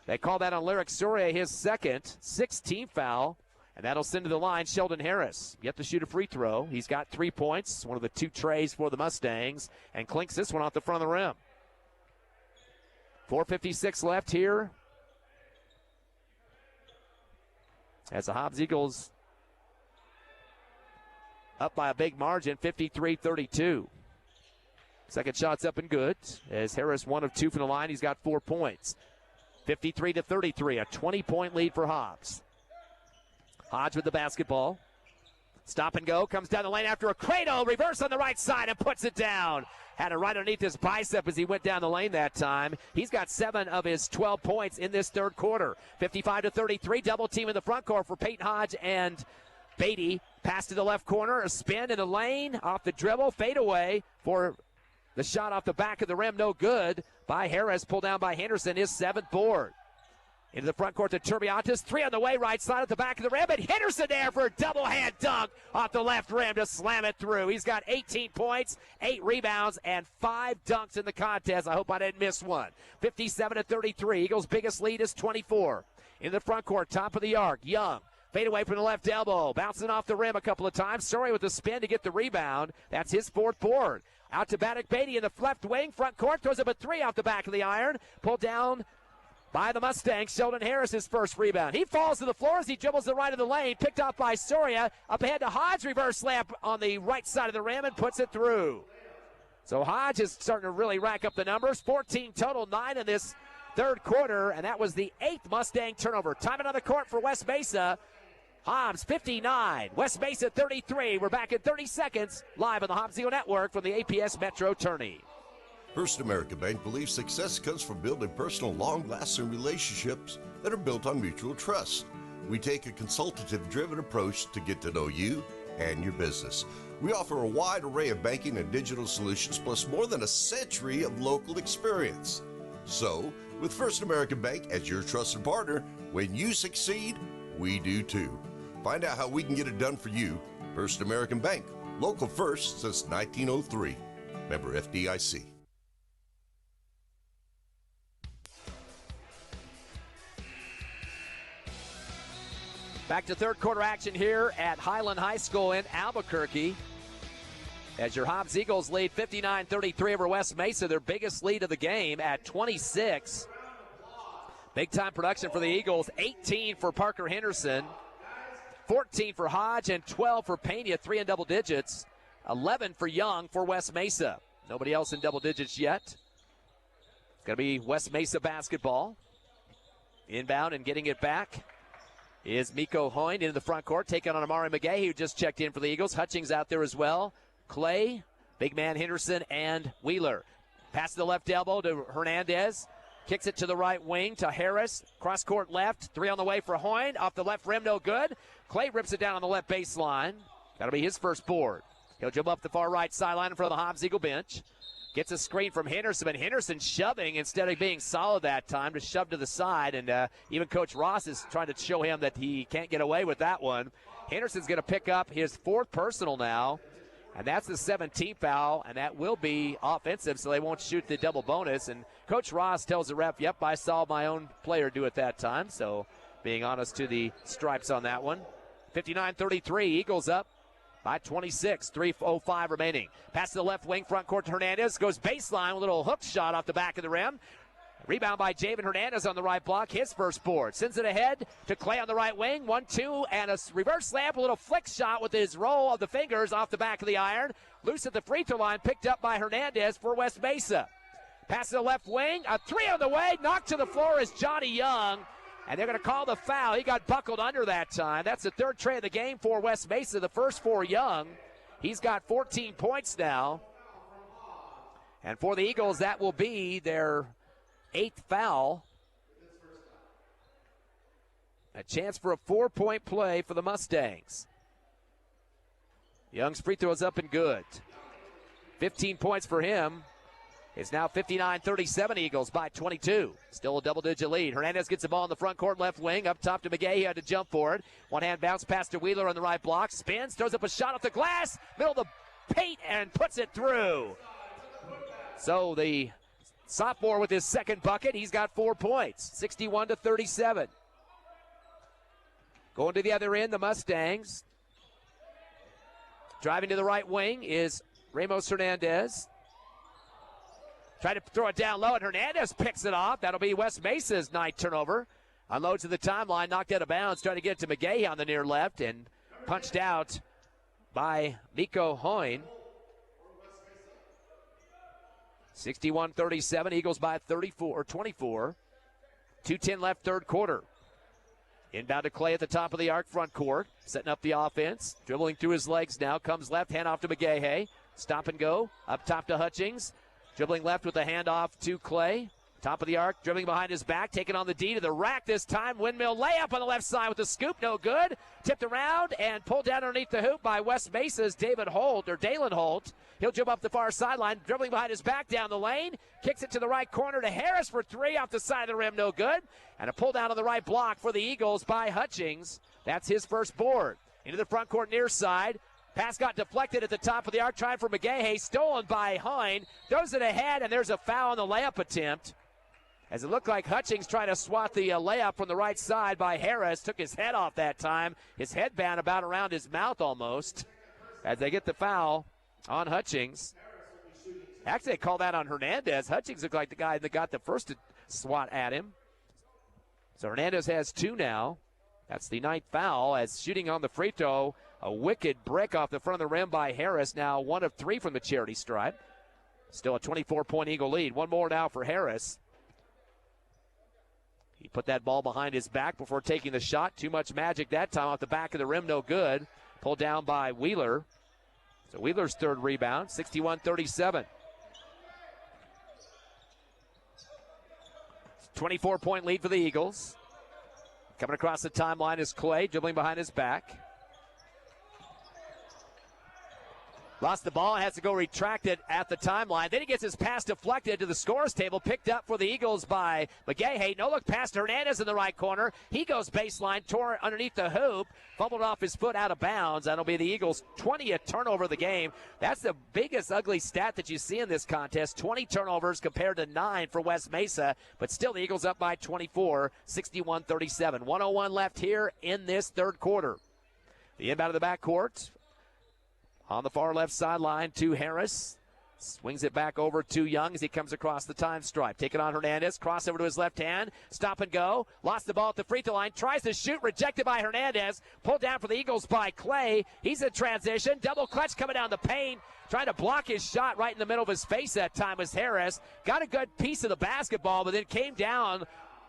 They call that on Lyric Soria, his second, 16th foul. And that'll send to the line Sheldon Harris. Yet to shoot a free throw. He's got 3 points, one of the 2 trays for the Mustangs, and clinks this one off the front of the rim. 4:56 left here. As the Hobbs Eagles up by a big margin, 53-32. Second shot's up and good. As Harris 1 of 2 from the line, he's got 4 points. 53-33, a 20-point lead for Hobbs. Hodge with the basketball. Stop and go. Comes down the lane after a cradle. Reverse on the right side and puts it down. Had it right underneath his bicep as he went down the lane that time. He's got 7 of his 12 points in this third quarter. 55-33. Double team in the front court for Peyton Hodge and Beatty. Pass to the left corner. A spin in the lane. Off the dribble. Fade away for the shot off the back of the rim. No good by Harris. Pulled down by Henderson. His 7th board. Into the front court to Turbiatis. 3 on the way, right side at the back of the rim. And Henderson there for a double-hand dunk off the left rim to slam it through. He's got 18 points, 8 rebounds, and 5 dunks in the contest. I hope I didn't miss one. 57-33. Eagles' biggest lead is 24. In the front court, top of the arc, Young. Fade away from the left elbow. Bouncing off the rim a couple of times. Sorry with the spin to get the rebound. That's his 4th board. Out to Braddock Beatty in the left wing. Front court. Throws up a 3 off the back of the iron. Pulled down by the Mustangs. Sheldon Harris, his first rebound. He falls to the floor as he dribbles the right of the lane. Picked off by Soria. Up ahead to Hodge. Reverse layup on the right side of the rim and puts it through. So Hodge is starting to really rack up the numbers. 14 total, 9 in this third quarter. And that was the 8th Mustang turnover. Time on the court for West Mesa. Hobbs 59, West Mesa 33. We're back in 30 seconds live on the Hobbs Eagle Network from the APS Metro Tourney. First American Bank believes success comes from building personal, long-lasting relationships that are built on mutual trust. We take a consultative-driven approach to get to know you and your business. We offer a wide array of banking and digital solutions, plus more than a century of local experience. So, with First American Bank as your trusted partner, when you succeed, we do too. Find out how we can get it done for you. First American Bank, local first since 1903. Member FDIC. Back to third quarter action here at Highland High School in Albuquerque. As your Hobbs Eagles lead 59-33 over West Mesa, their biggest lead of the game at 26. Big-time production for the Eagles, 18 for Parker Henderson, 14 for Hodge, and 12 for Pena, 3 in double digits, 11 for Young for West Mesa. Nobody else in double digits yet. It's going to be West Mesa basketball. Inbound and getting it back is Miko Hoyne into the front court, taking on Amari McGay, who just checked in for the Eagles. Hutchings out there as well. Clay, big man Henderson, and Wheeler. Pass to the left elbow to Hernandez. Kicks it to the right wing to Harris. Cross court left. 3 on the way for Hoyne. Off the left rim, no good. Clay rips it down on the left baseline. That'll be his first board. He'll jump up the far right sideline in front of the Hobbs Eagle bench. Gets a screen from Henderson, but Henderson shoving instead of being solid that time to shove to the side. And even Coach Ross is trying to show him that he can't get away with that one. Henderson's going to pick up his 4th personal now. And that's the 17th foul, and that will be offensive, so they won't shoot the double bonus. And Coach Ross tells the ref, yep, I saw my own player do it that time. So being honest to the stripes on that one. 59-33, Eagles up by 26, 3:05 remaining. Pass to the left wing, front court to Hernandez. Goes baseline, a little hook shot off the back of the rim. Rebound by Javen Hernandez on the right block, his first board. Sends it ahead to Clay on the right wing. 1-2, and a reverse slam, a little flick shot with his roll of the fingers off the back of the iron. Loose at the free throw line, picked up by Hernandez for West Mesa. Pass to the left wing, a 3 on the way, knocked to the floor is Johnny Young. And they're going to call the foul. He got buckled under that time. That's the 3rd tray of the game for West Mesa, the first for Young. He's got 14 points now. And for the Eagles, that will be their 8th foul. A chance for a 4-point play for the Mustangs. Young's free throws up and good. 15 points for him. It's now 59-37 Eagles by 22. Still a double-digit lead. Hernandez gets the ball in the front court, left wing. Up top to McGay. He had to jump for it. One-hand bounce pass to Wheeler on the right block. Spins, throws up a shot off the glass. Middle of the paint and puts it through. So the sophomore with his 2nd bucket. He's got 4 points. 61-37. Going to the other end, the Mustangs. Driving to the right wing is Ramos Hernandez. Trying to throw it down low, and Hernandez picks it off. That'll be West Mesa's 9th turnover. Unloads to the timeline, knocked out of bounds, trying to get it to McGay on the near left, and punched out by Miko Hoyne. 61-37, Eagles by 24. 2:10 left, 3rd quarter. Inbound to Clay at the top of the arc, front court, setting up the offense. Dribbling through his legs now, comes left, hand off to McGay. Stop and go, up top to Hutchings. Dribbling left with a handoff to Clay. Top of the arc, dribbling behind his back, taking on the D to the rack this time. Windmill layup on the left side with the scoop, no good. Tipped around and pulled down underneath the hoop by West Mesa's Dalen Holt. He'll jump up the far sideline, dribbling behind his back down the lane. Kicks it to the right corner to Harris for 3 off the side of the rim, no good. And a pull down on the right block for the Eagles by Hutchings. That's his first board. Into the front court near side. Pass got deflected at the top of the arc, trying for McGahey, stolen by Hine. Throws it ahead, and there's a foul on the layup attempt. As it looked like Hutchings tried to swat the layup from the right side by Harris. Took his head off that time. His headband about around his mouth almost. As they get the foul on Hutchings. Actually, they call that on Hernandez. Hutchings looked like the guy that got the first swat at him. So Hernandez has 2 now. That's the 9th foul as shooting on the free throw. A wicked brick off the front of the rim by Harris. Now 1 of 3 from the charity stripe. Still a 24-point Eagle lead. 1 more now for Harris. He put that ball behind his back before taking the shot. Too much magic that time off the back of the rim. No good. Pulled down by Wheeler. So Wheeler's 3rd rebound. 61-37. 24-point lead for the Eagles. Coming across the timeline is Clay, dribbling behind his back. Lost the ball, has to go retract it at the timeline. Then he gets his pass deflected to the scorer's table, picked up for the Eagles by McGahey. No look past Hernandez in the right corner. He goes baseline, tore underneath the hoop, fumbled off his foot out of bounds. That'll be the Eagles' 20th turnover of the game. That's the biggest ugly stat that you see in this contest. 20 turnovers compared to 9 for West Mesa, but still the Eagles up by 24, 61-37. 1:01 left here in this third quarter. The inbound of the backcourt. On the far left sideline to Harris. Swings it back over to Young as he comes across the time stripe. Taking on Hernandez. Crossover to his left hand. Stop and go. Lost the ball at the free throw line. Tries to shoot. Rejected by Hernandez. Pulled down for the Eagles by Clay. He's in transition. Double clutch coming down the paint. Trying to block his shot right in the middle of his face that time was Harris. Got a good piece of the basketball, but then came down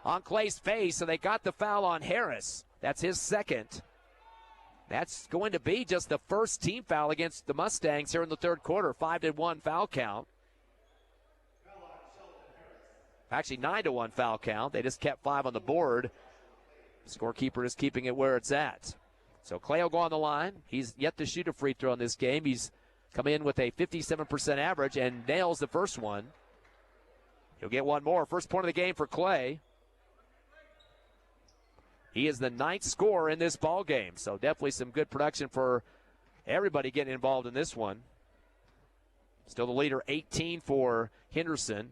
on Clay's face, so they got the foul on Harris. That's his second. That's going to be just the first team foul against the Mustangs here in the third quarter. 5-1 foul count. Actually, 9-1 foul count. They just kept 5 on the board. Scorekeeper is keeping it where it's at. So Clay will go on the line. He's yet to shoot a free throw in this game. He's come in with a 57% average and nails the first one. He'll get one more. First point of the game for Clay. He is the 9th scorer in this ball game, so definitely some good production for everybody getting involved in this one. Still the leader, 18 for Henderson,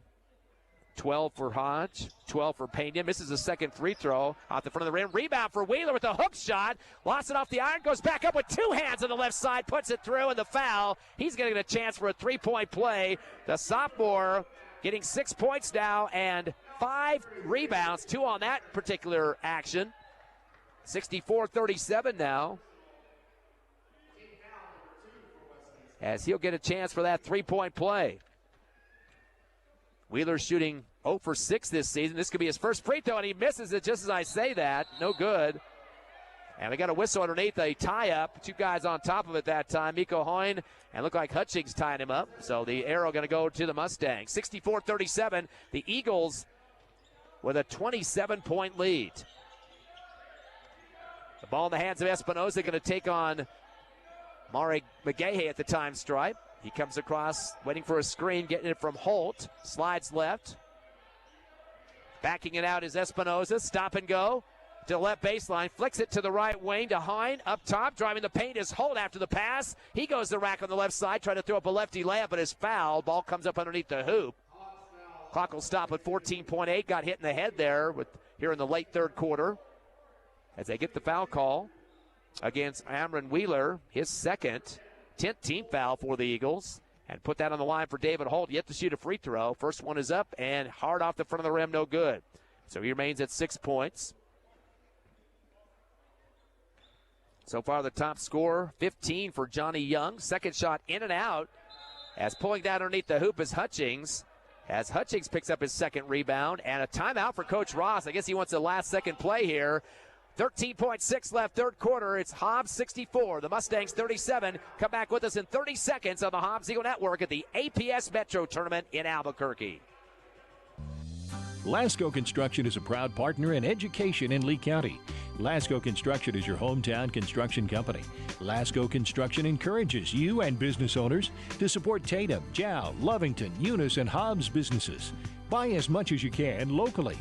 12 for Hodge, 12 for Pena. Misses a second free throw off the front of the rim. Rebound for Wheeler with a hook shot. Lost it off the iron, goes back up with 2 hands on the left side, puts it through, and the foul. He's going to get a chance for a 3-point play. The sophomore getting 6 points now and 5 rebounds, 2 on that particular action. 64-37 now. As he'll get a chance for that 3-point play. Wheeler shooting 0 for 6 this season. This could be his first free throw, and he misses it just as I say that. No good. And we got a whistle underneath, a tie-up. 2 guys on top of it that time. Miko Hoyne and looked like Hutchings tying him up. So the arrow going to go to the Mustangs. 64-37. The Eagles with a 27-point lead. The ball in the hands of Espinoza, going to take on Mari McGahey at the time stripe. He comes across, waiting for a screen, getting it from Holt. Slides left. Backing it out is Espinoza. Stop and go to the left baseline. Flicks it to the right wing to Hine. Up top, driving the paint is Holt after the pass. He goes to the rack on the left side, trying to throw up a lefty layup, but is fouled. Ball comes up underneath the hoop. Clock will stop at 14.8. Got hit in the head there here in the late third quarter. As they get the foul call against Amron Wheeler, his second, 10th team foul for the Eagles. And put that on the line for David Holt, yet to shoot a free throw. First one is up and hard off the front of the rim, no good. So he remains at 6 points. So far the top scorer, 15 for Johnny Young. Second shot in and out. As pulling down underneath the hoop is Hutchings. As Hutchings picks up his second rebound. And a timeout for Coach Ross. I guess he wants a last second play here. 13.6 left, third quarter. It's Hobbs 64, the Mustangs 37. Come back with us in 30 seconds on the Hobbs Eagle Network at the APS Metro Tournament in Albuquerque. Lasco Construction is a proud partner in education in Lee County. Lasco Construction is your hometown construction company. Lasco Construction encourages you and business owners to support Tatum, Jow, Lovington, Eunice, and Hobbs businesses. Buy as much as you can locally,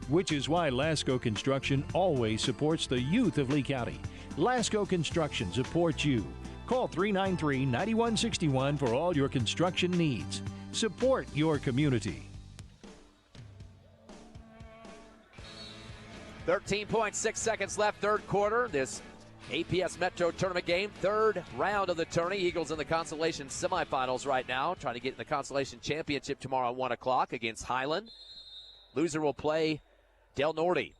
which is why Lasco Construction always supports the youth of Lee County. Lasco Construction supports you. Call 393-9161 for all your construction needs. Support your community. 13.6 seconds left, third quarter. This APS Metro Tournament game, third round of the tourney. Eagles in the consolation semifinals right now, trying to get in the consolation championship tomorrow at 1 o'clock against Highland. Loser will play Del Norte.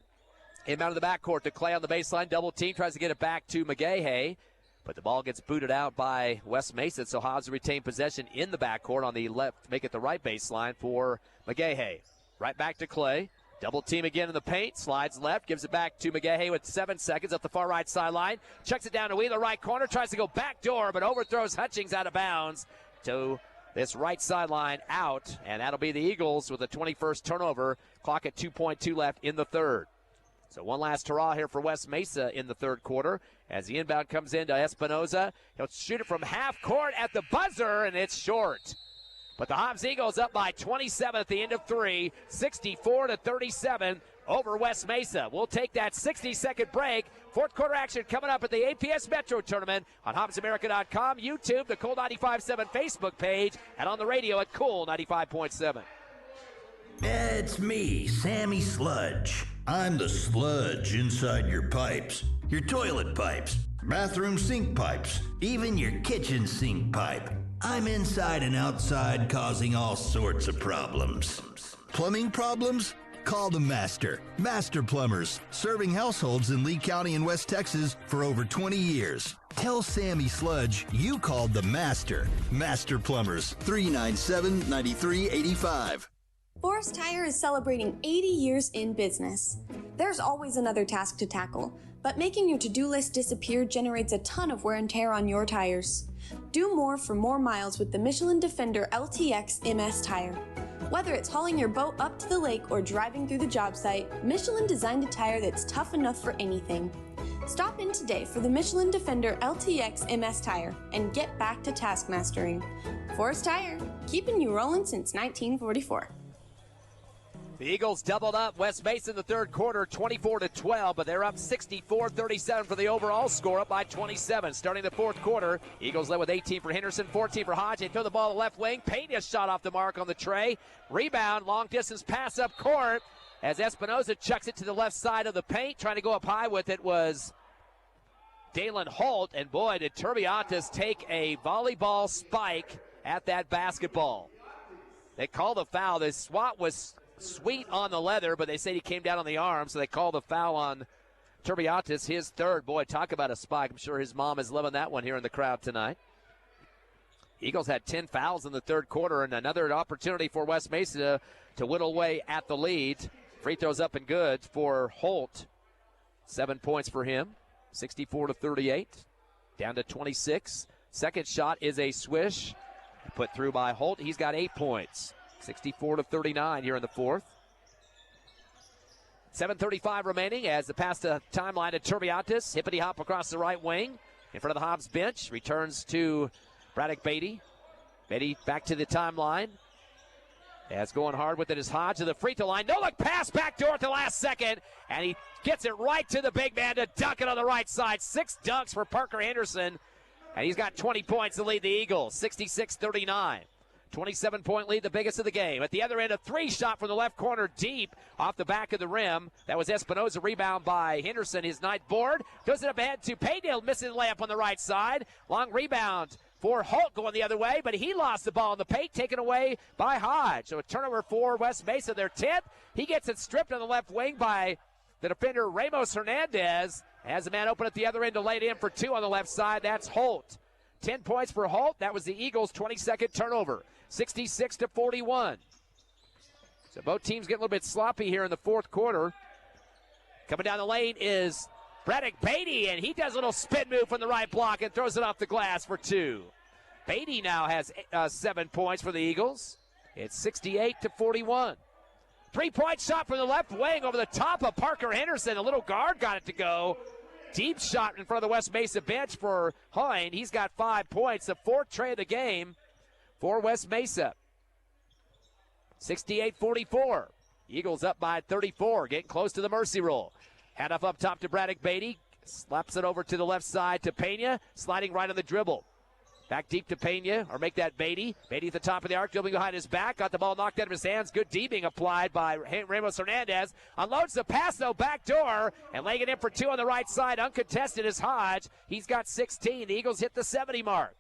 Inbound of the backcourt to Clay on the baseline. Double team, tries to get it back to McGahey. But the ball gets booted out by West Mesa, so Hobbs will retain possession in the backcourt on the left, make it the right baseline for McGahey. Right back to Clay. Double team again in the paint. Slides left, gives it back to McGahey with 7 seconds up the far right sideline. Checks it down to Wheeler, right corner. Tries to go back door, but overthrows Hutchings out of bounds to this right sideline out, and that'll be the Eagles with the 21st turnover. Clock at 2.2 left in the third. So one last hurrah here for West Mesa in the third quarter. As the inbound comes into Espinoza, he'll shoot it from half court at the buzzer, and it's short. But the Hobbs Eagles up by 27 at the end of three, 64-37 over West Mesa. We'll take that 60-second break. Fourth quarter action coming up at the APS Metro Tournament on HobbsAmerica.com, YouTube, the Cool 95.7 Facebook page, and on the radio at Cool 95.7. It's me, Sammy Sludge. I'm the sludge inside your pipes, your toilet pipes, bathroom sink pipes, even your kitchen sink pipe. I'm inside and outside causing all sorts of problems. Plumbing problems? Call the Master. Master Plumbers, serving households in Lee County and West Texas for over 20 years. Tell Sammy Sludge you called the Master. Master Plumbers, 397-9385. Forest Tire is celebrating 80 years in business. There's always another task to tackle, but making your to-do list disappear generates a ton of wear and tear on your tires. Do more for more miles with the Michelin Defender LTX MS tire. Whether it's hauling your boat up to the lake or driving through the job site, Michelin designed a tire that's tough enough for anything. Stop in today for the Michelin Defender LTX MS tire and get back to task mastering. Forest Tire, keeping you rolling since 1944. The Eagles doubled up West Mesa in the third quarter, 24-12, but they're up 64-37 for the overall score, up by 27. Starting the fourth quarter, Eagles led with 18 for Henderson, 14 for Hodge. They throw the ball to the left wing. Pena shot off the mark on the tray. Rebound, long distance pass up court as Espinoza chucks it to the left side of the paint. Trying to go up high with it was Dalen Holt, and boy, did Turbiantes take a volleyball spike at that basketball. They call the foul. The swat was sweet on the leather, but they said he came down on the arm, so they call the foul on Turbiantes, his third. Boy, talk about a spike. I'm sure his mom is loving that one here in the crowd tonight. Eagles had 10 fouls in the third quarter, and another opportunity for West Mesa to whittle away at the lead. Free throws up and good for Holt. 7 points for him, 64-38, down to 26. Second shot is a swish, put through by Holt. He's got 8 points. 64-39 here in the fourth. 7:35 remaining as the pass to timeline to Turbiantes. Hippity hop across the right wing in front of the Hobbs bench. Returns to Braddock Beatty. Beatty back to the timeline. As going hard with it is Hodge to the free throw line. No look pass back door at the last second. And he gets it right to the big man to dunk it on the right side. 6 dunks for Parker Henderson. And he's got 20 points to lead the Eagles. 66-39. 27-point lead, the biggest of the game. At the other end, a 3-shot from the left corner deep off the back of the rim. That was Espinoza, rebound by Henderson, his ninth board. Goes it up ahead to Paydale, missing the layup on the right side. Long rebound for Holt going the other way, but he lost the ball in the paint, taken away by Hodge. So a turnover for West Mesa, their 10th. He gets it stripped on the left wing by the defender Ramos Hernandez. Has a man open at the other end to lay it in for 2 on the left side. That's Holt. 10 points for Holt. That was the Eagles' 22nd turnover. 66-41. So both teams get a little bit sloppy here in the fourth quarter. Coming down the lane is Braddock Beatty, and he does a little spin move from the right block and throws it off the glass for 2. Beatty now has 7 points for the Eagles. It's 68-41. 3-point shot from the left wing over the top of Parker Henderson. A little guard got it to go. Deep shot in front of the West Mesa bench for Hine. He's got 5 points, the 4th tray of the game for West Mesa. 68-44. Eagles up by 34, getting close to the mercy roll. Handoff up top to Braddock Beatty. Slaps it over to the left side to Pena, sliding right on the dribble. Back deep to Pena, or make that Beatty. Beatty at the top of the arc, dribbling behind his back. Got the ball knocked out of his hands. Good D being applied by Ramos Hernandez. Unloads the pass, though, back door. And laying it in for 2 on the right side, uncontested is Hodge. He's got 16. The Eagles hit the 70 mark.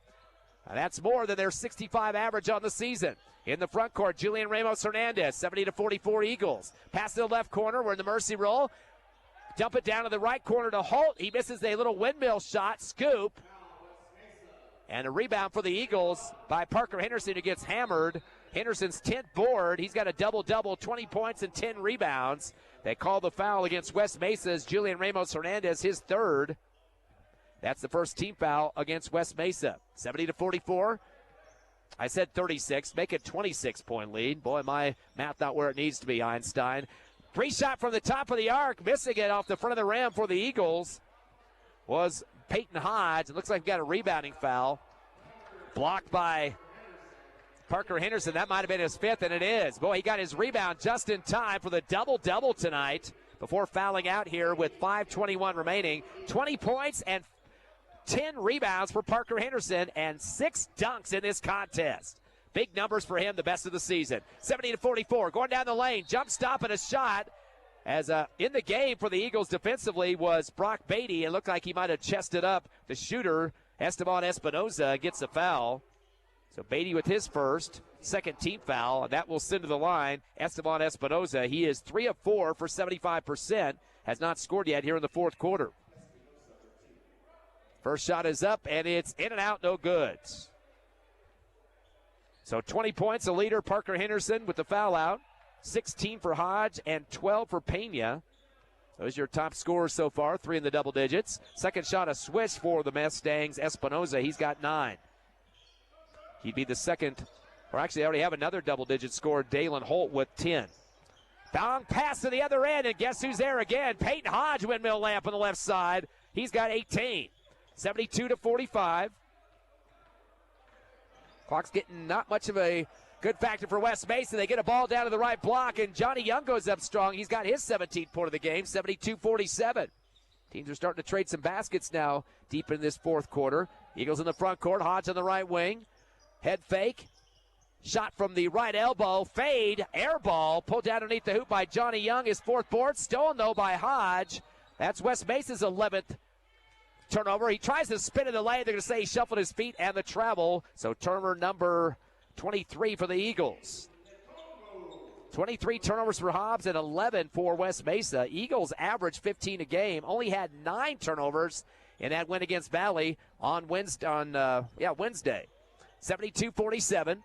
Now that's more than their 65 average on the season. In the front court, Julian Ramos Hernandez, 70-44 Eagles. Pass to the left corner, we're in the mercy roll. Dump it down to the right corner to Holt. He misses a little windmill shot, scoop. And a rebound for the Eagles by Parker Henderson, who gets hammered. Henderson's 10th board. He's got a double-double, 20 points and 10 rebounds. They call the foul against West Mesa's Julian Ramos Hernandez, his 3rd. That's the first team foul against West Mesa. 70-44. I said 36. Make it 26-point lead. Boy, my math not where it needs to be, Einstein. Three-shot from the top of the arc, missing it off the front of the rim for the Eagles was Peyton Hodge. It looks like we got a rebounding foul. Blocked by Parker Henderson. That might have been his fifth, and it is. Boy, he got his rebound just in time for the double-double tonight before fouling out here with 5:21 remaining. 20 points and 10 rebounds for Parker Henderson and 6 dunks in this contest. Big numbers for him, the best of the season. 70-44, going down the lane, jump stop and a shot. As in the game for the Eagles defensively was Brock Beatty. It looked like he might have chested up the shooter. Esteban Espinoza gets a foul. So Beatty with his first, second team foul, and that will send to the line Esteban Espinoza. He is 3 of 4 for 75%, has not scored yet here in the fourth quarter. First shot is up, and it's in and out, no good. So 20 points, a leader, Parker Henderson with the foul out. 16 for Hodge and 12 for Pena. Those are your top scorers so far, 3 in the double digits. Second shot, a swish for the Mustangs. Espinoza, he's got 9. He'd be the second, or actually, I already have another double-digit scorer, Dalen Holt with 10. Long pass to the other end, and guess who's there again? Peyton Hodge, windmill layup on the left side. He's got 18. 72-45. Clock's getting not much of a good factor for West Mesa. They get a ball down to the right block, and Johnny Young goes up strong. He's got his 17th point of the game, 72-47. Teams are starting to trade some baskets now deep in this fourth quarter. Eagles in the front court, Hodge on the right wing. Head fake. Shot from the right elbow. Fade. Air ball. Pulled down underneath the hoop by Johnny Young. His fourth board. Stolen, though, by Hodge. That's West Mesa's 11th turnover. He tries to spin in the lane. They're going to say he shuffled his feet and the travel. So turnover number 23 for the Eagles. 23 turnovers for Hobbs and 11 for West Mesa. Eagles average 15 a game. Only had 9 turnovers in that win against Valley on Wednesday. 72-47.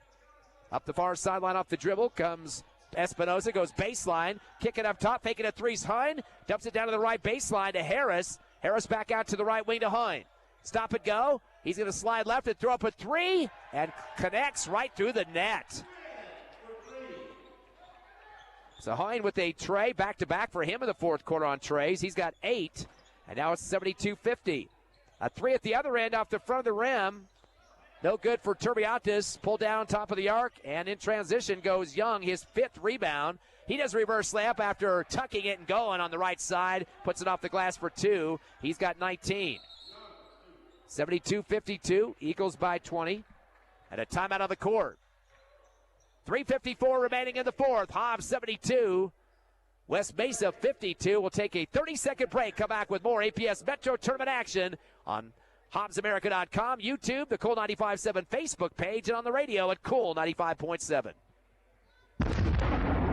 Up the far sideline off the dribble comes Espinoza, goes baseline, kick it up top, faking a three's Hine, dumps it down to the right baseline to Harris. Harris back out to the right wing to Hine. Stop and go. He's going to slide left and throw up a three and connects right through the net. So Hine with a tray, back-to-back for him in the fourth quarter on trays. He's got 8, and now it's 72-50. A three at the other end off the front of the rim. No good for Turbiatis. Pulled down top of the arc, and in transition goes Young, his 5th rebound. He does a reverse layup after tucking it and going on the right side. Puts it off the glass for 2. He's got 19. 72-52, Eagles by 20. And a timeout on the court. 3:54 remaining in the fourth. Hobbs 72. West Mesa 52. We'll take a 30-second break. Come back with more APS Metro Tournament action on HobbsAmerica.com, YouTube, the Cool 95.7 Facebook page, and on the radio at Cool 95.7.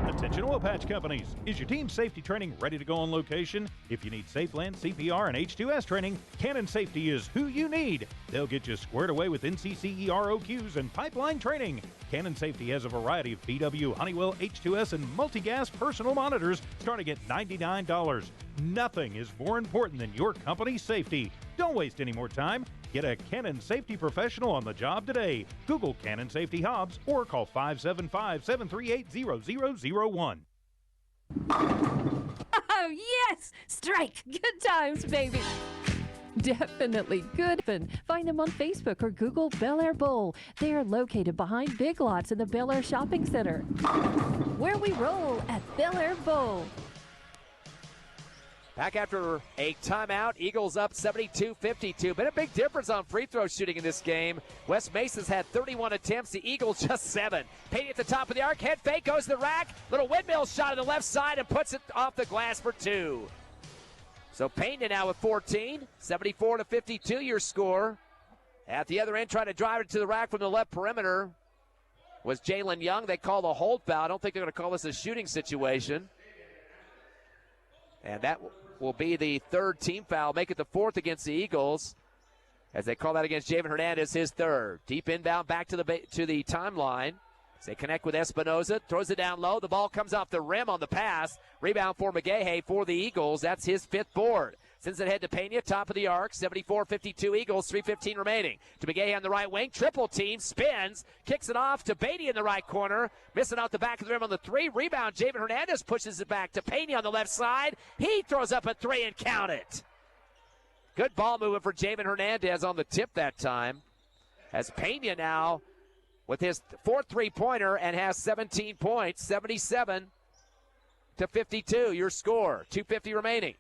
Attention oil patch companies. Is your team safety training ready to go on location? If you need safe land, CPR, and H2S training, Cannon Safety is who you need. They'll get you squared away with NCCE ROQs and pipeline training. Cannon Safety has a variety of BW, Honeywell, H2S, and multi-gas personal monitors starting at $99. Nothing is more important than your company's safety. Don't waste any more time. Get a Cannon Safety professional on the job today. Google Cannon Safety Hobbs or call 575-738-0001. Oh, yes! Strike! Good times, baby! Definitely good. Find them on Facebook or Google Bel Air Bowl. They are located behind Big Lots in the Bel Air Shopping Center. Where we roll at Bel Air Bowl. Back after a timeout, Eagles up 72-52. Been a big difference on free throw shooting in this game. West Mesa's had 31 attempts, the Eagles just 7. Payne at the top of the arc, head fake, goes to the rack. Little windmill shot on the left side and puts it off the glass for 2. So Payne now with 14, 74-52 your score. At the other end, trying to drive it to the rack from the left perimeter was Jalen Young. They call the hold foul. I don't think they're going to call this a shooting situation. And that will be the 3rd team foul. Make it the 4th against the Eagles as they call that against Javen Hernandez, his 3rd. Deep inbound back to the timeline. As they connect with Espinoza, throws it down low. The ball comes off the rim on the pass. Rebound for McGahey for the Eagles. That's his 5th board. Sends it ahead to Pena, top of the arc. 74-52 Eagles, 3:15 remaining. To McGahey on the right wing. Triple team, spins, kicks it off to Beatty in the right corner. Missing out the back of the rim on the three. Rebound, Javen Hernandez pushes it back to Pena on the left side. He throws up a three and count it. Good ball movement for Javen Hernandez on the tip that time. As Pena now with his fourth three-pointer and has 17 points, 77-52, your score. 2:50 remaining.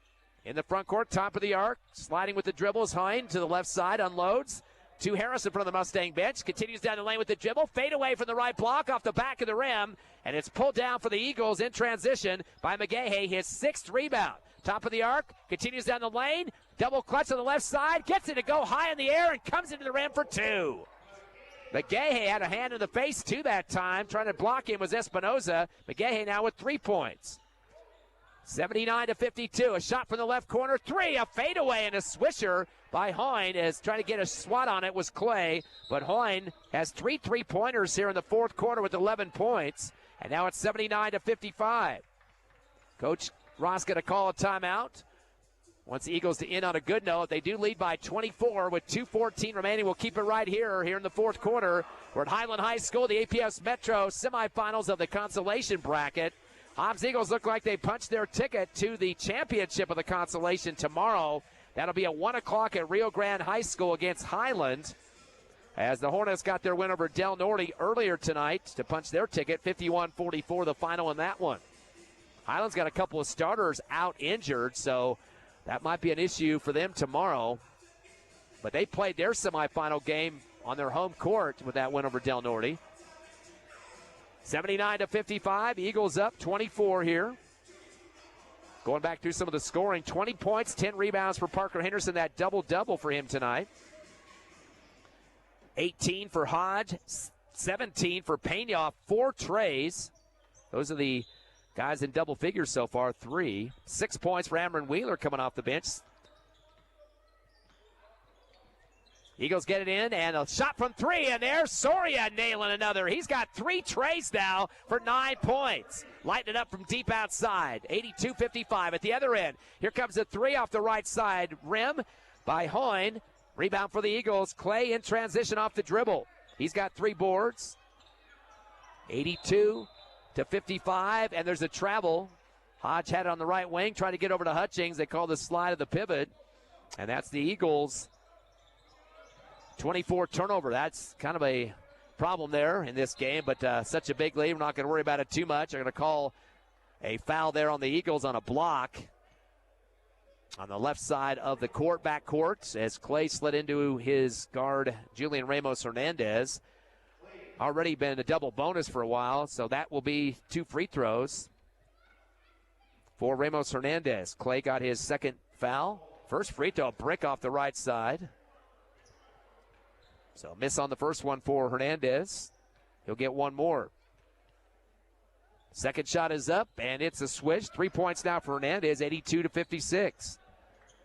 In the front court, top of the arc, sliding with the dribbles, Hine to the left side, unloads. To Harris in front of the Mustang bench, continues down the lane with the dribble, fade away from the right block off the back of the rim, and it's pulled down for the Eagles in transition by McGahey, his sixth rebound. Top of the arc, continues down the lane, double clutch on the left side, gets it to go high in the air and comes into the rim for two. McGahey had a hand in the face too that time. Trying to block him was Espinoza. McGahey now with 3 points. 79-52. A shot from the left corner. Three, a fadeaway and a swisher by Hoyne as trying to get a swat on it was Clay. But Hoyne has 3 3-pointers here in the fourth quarter with 11 points. And now it's 79-55. Coach Ross going to call a timeout. Wants the Eagles to end on a good note. They do lead by 24 with 2:14 remaining. We'll keep it right here in the fourth quarter. We're at Highland High School, the APS Metro semifinals of the consolation bracket. Hobbs Eagles look like they punched their ticket to the championship of the consolation tomorrow. That'll be at 1 o'clock at Rio Grande High School against Highland. As the Hornets got their win over Del Norte earlier tonight to punch their ticket, 51-44 the final in that one. Highland's got a couple of starters out injured, so that might be an issue for them tomorrow. But they played their semifinal game on their home court with that win over Del Norte. 79-55, Eagles up 24 here. Going back through some of the scoring, 20 points, 10 rebounds for Parker Henderson, that double-double for him tonight. 18 for Hodge, 17 for Pena, 4 trays. Those are the guys in double figures so far, 3. 6 points for Amron Wheeler coming off the bench. Eagles get it in, and a shot from 3, and there's Soria nailing another. He's got 3 trays now for 9 points. Lighting it up from deep outside, 82-55 at the other end. Here comes a 3 off the right side rim by Hoyne. Rebound for the Eagles. Clay in transition off the dribble. He's got 3 boards. 82-55, and there's a travel. Hodge had it on the right wing, trying to get over to Hutchings. They call the slide of the pivot, and that's the Eagles' 24 turnover. That's kind of a problem there in this game, but such a big lead, we're not going to worry about it too much. They're going to call a foul there on the Eagles on a block on the left side of the court, back court, as Clay slid into his guard, Julian Ramos Hernandez. Already been a double bonus for a while, so that will be 2 free throws for Ramos Hernandez. Clay got his second foul. First free throw, a brick off the right side. So miss on the first one for Hernandez. He'll get one more. Second shot is up, and it's a switch. 3 points now for Hernandez, 82-56.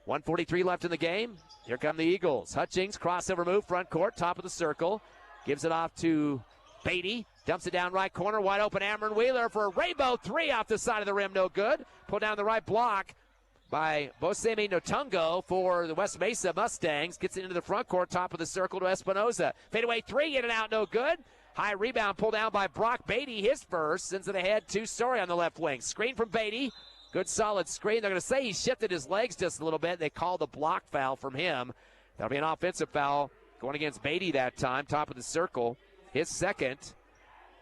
1:43 left in the game. Here come the Eagles. Hutchings, crossover move, front court, top of the circle. Gives it off to Beatty. Dumps it down right corner, wide open Amron Wheeler for a rainbow 3 off the side of the rim, no good. Pulled down the right block by Bosemi Notungo for the West Mesa Mustangs. Gets it into the front court, top of the circle to Espinoza. Fadeaway 3, in and out, no good. High rebound pulled down by Brock Beatty, his first. Sends it ahead to Story on the left wing. Screen from Beatty. Good solid screen. They're going to say he shifted his legs just a little bit. They call the block foul from him. That'll be an offensive foul going against Beatty that time, top of the circle. His second,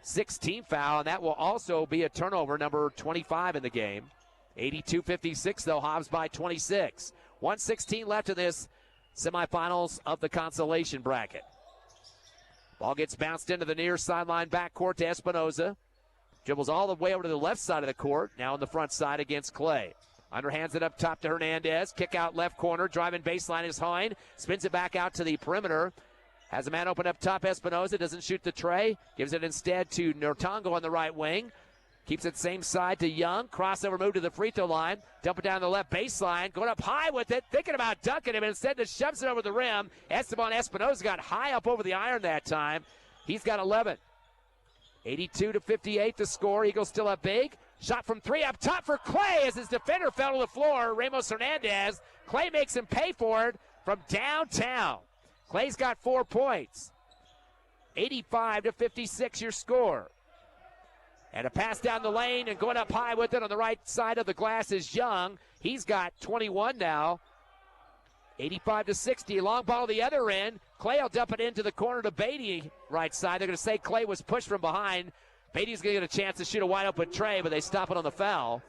16th foul, and that will also be a turnover, number 25 in the game. 82-56, though, Hobbs by 26. 1:16 left in this semifinals of the consolation bracket. Ball gets bounced into the near sideline backcourt to Espinoza. Dribbles all the way over to the left side of the court, now on the front side against Clay. Underhands it up top to Hernandez. Kick out left corner, driving baseline is Hine. Spins it back out to the perimeter. Has a man open up top, Espinoza doesn't shoot the tray. Gives it instead to Nortongo on the right wing. Keeps it same side to Young. Crossover move to the free throw line. Dump it down the left baseline. Going up high with it. Thinking about dunking him. Instead just shoves it over the rim. Esteban Espinoza got high up over the iron that time. He's got 11. 82-58 the score. Eagles still up big. Shot from 3 up top for Clay as his defender fell to the floor. Ramos Hernandez. Clay makes him pay for it from downtown. Clay's got 4 points. 85-56 your score. And a pass down the lane and going up high with it on the right side of the glass is Young. He's got 21 now. 85-60. Long ball the other end. Clay will dump it into the corner to Beatty, right side. They're going to say Clay was pushed from behind. Beatty's going to get a chance to shoot a wide open tray, but they stop it on the foul.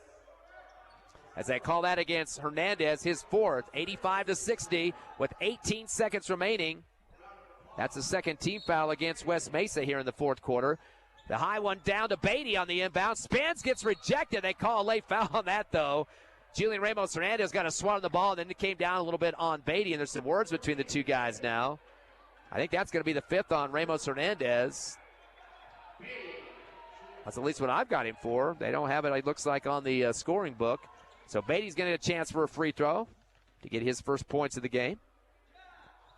As they call that against Hernandez, his 4th. 85-60 with 18 seconds remaining. That's the second team foul against West Mesa here in the 4th quarter. The high one down to Beatty on the inbound. Spins, gets rejected. They call a late foul on that, though. Julian Ramos Hernandez got a swat on the ball, and then it came down a little bit on Beatty, and there's some words between the two guys now. I think that's going to be the 5th on Ramos Hernandez. That's at least what I've got him for. They don't have it, it looks like, on the scoring book. So Beatty's going to get a chance for a free throw to get his first points of the game.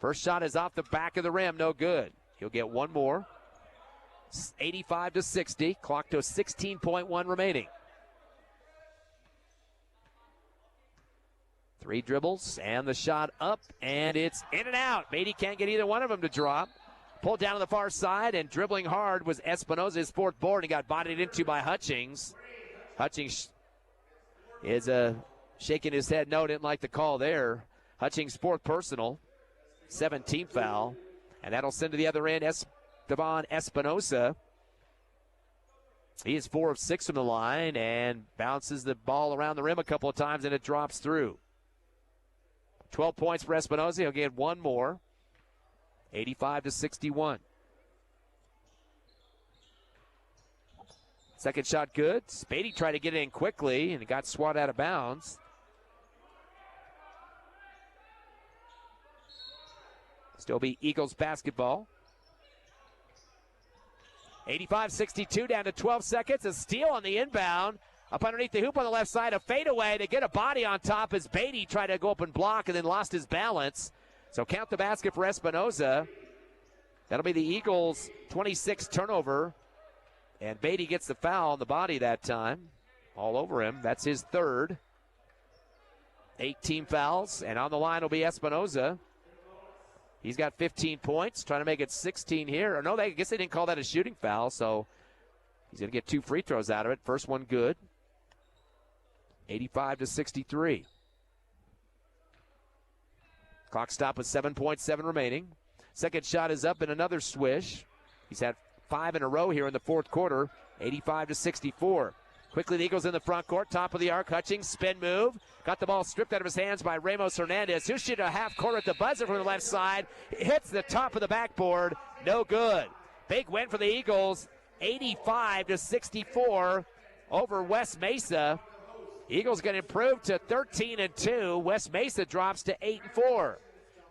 First shot is off the back of the rim, no good. He'll get one more. 85-60, clock to 16.1 remaining. 3 dribbles and the shot up, and it's in and out. Beatty can't get either one of them to drop. Pulled down to the far side, and dribbling hard was Espinoza, his 4th board, and got bodied into by Hutchings. Hutchings is shaking his head. No, didn't like the call there. Hutchings' 4th personal, 17th foul, and that'll send to the other end Esteban Espinoza. He is 4 of 6 from the line and bounces the ball around the rim a couple of times, and it drops through. 12 points for Espinoza. He'll get one more. 85-61. Second shot good. Spady tried to get it in quickly, and it got swatted out of bounds. Still be Eagles basketball. 85-62, down to 12 seconds. A steal on the inbound. Up underneath the hoop on the left side, a fadeaway. They get a body on top as Beatty tried to go up and block and then lost his balance. So count the basket for Espinoza. That'll be the Eagles' 26th turnover. And Beatty gets the foul on the body that time. All over him. That's his 3rd. 18 fouls. And on the line will be Espinoza. He's got 15 points. Trying to make it 16 here. Or no, I guess they didn't call that a shooting foul. So he's going to get 2 free throws out of it. First one good. 85-63. Clock stop with 7.7 remaining. Second shot is up in another swish. He's had 5 in a row here in the 4th quarter. 85-64. Quickly the Eagles in the front court. Top of the arc. Hutchings spin move. Got the ball stripped out of his hands by Ramos Hernandez. He'll shoot a half court at the buzzer from the left side. Hits the top of the backboard. No good. Big win for the Eagles. 85-64 over West Mesa. Eagles going to improve to 13-2. West Mesa drops to 8-4.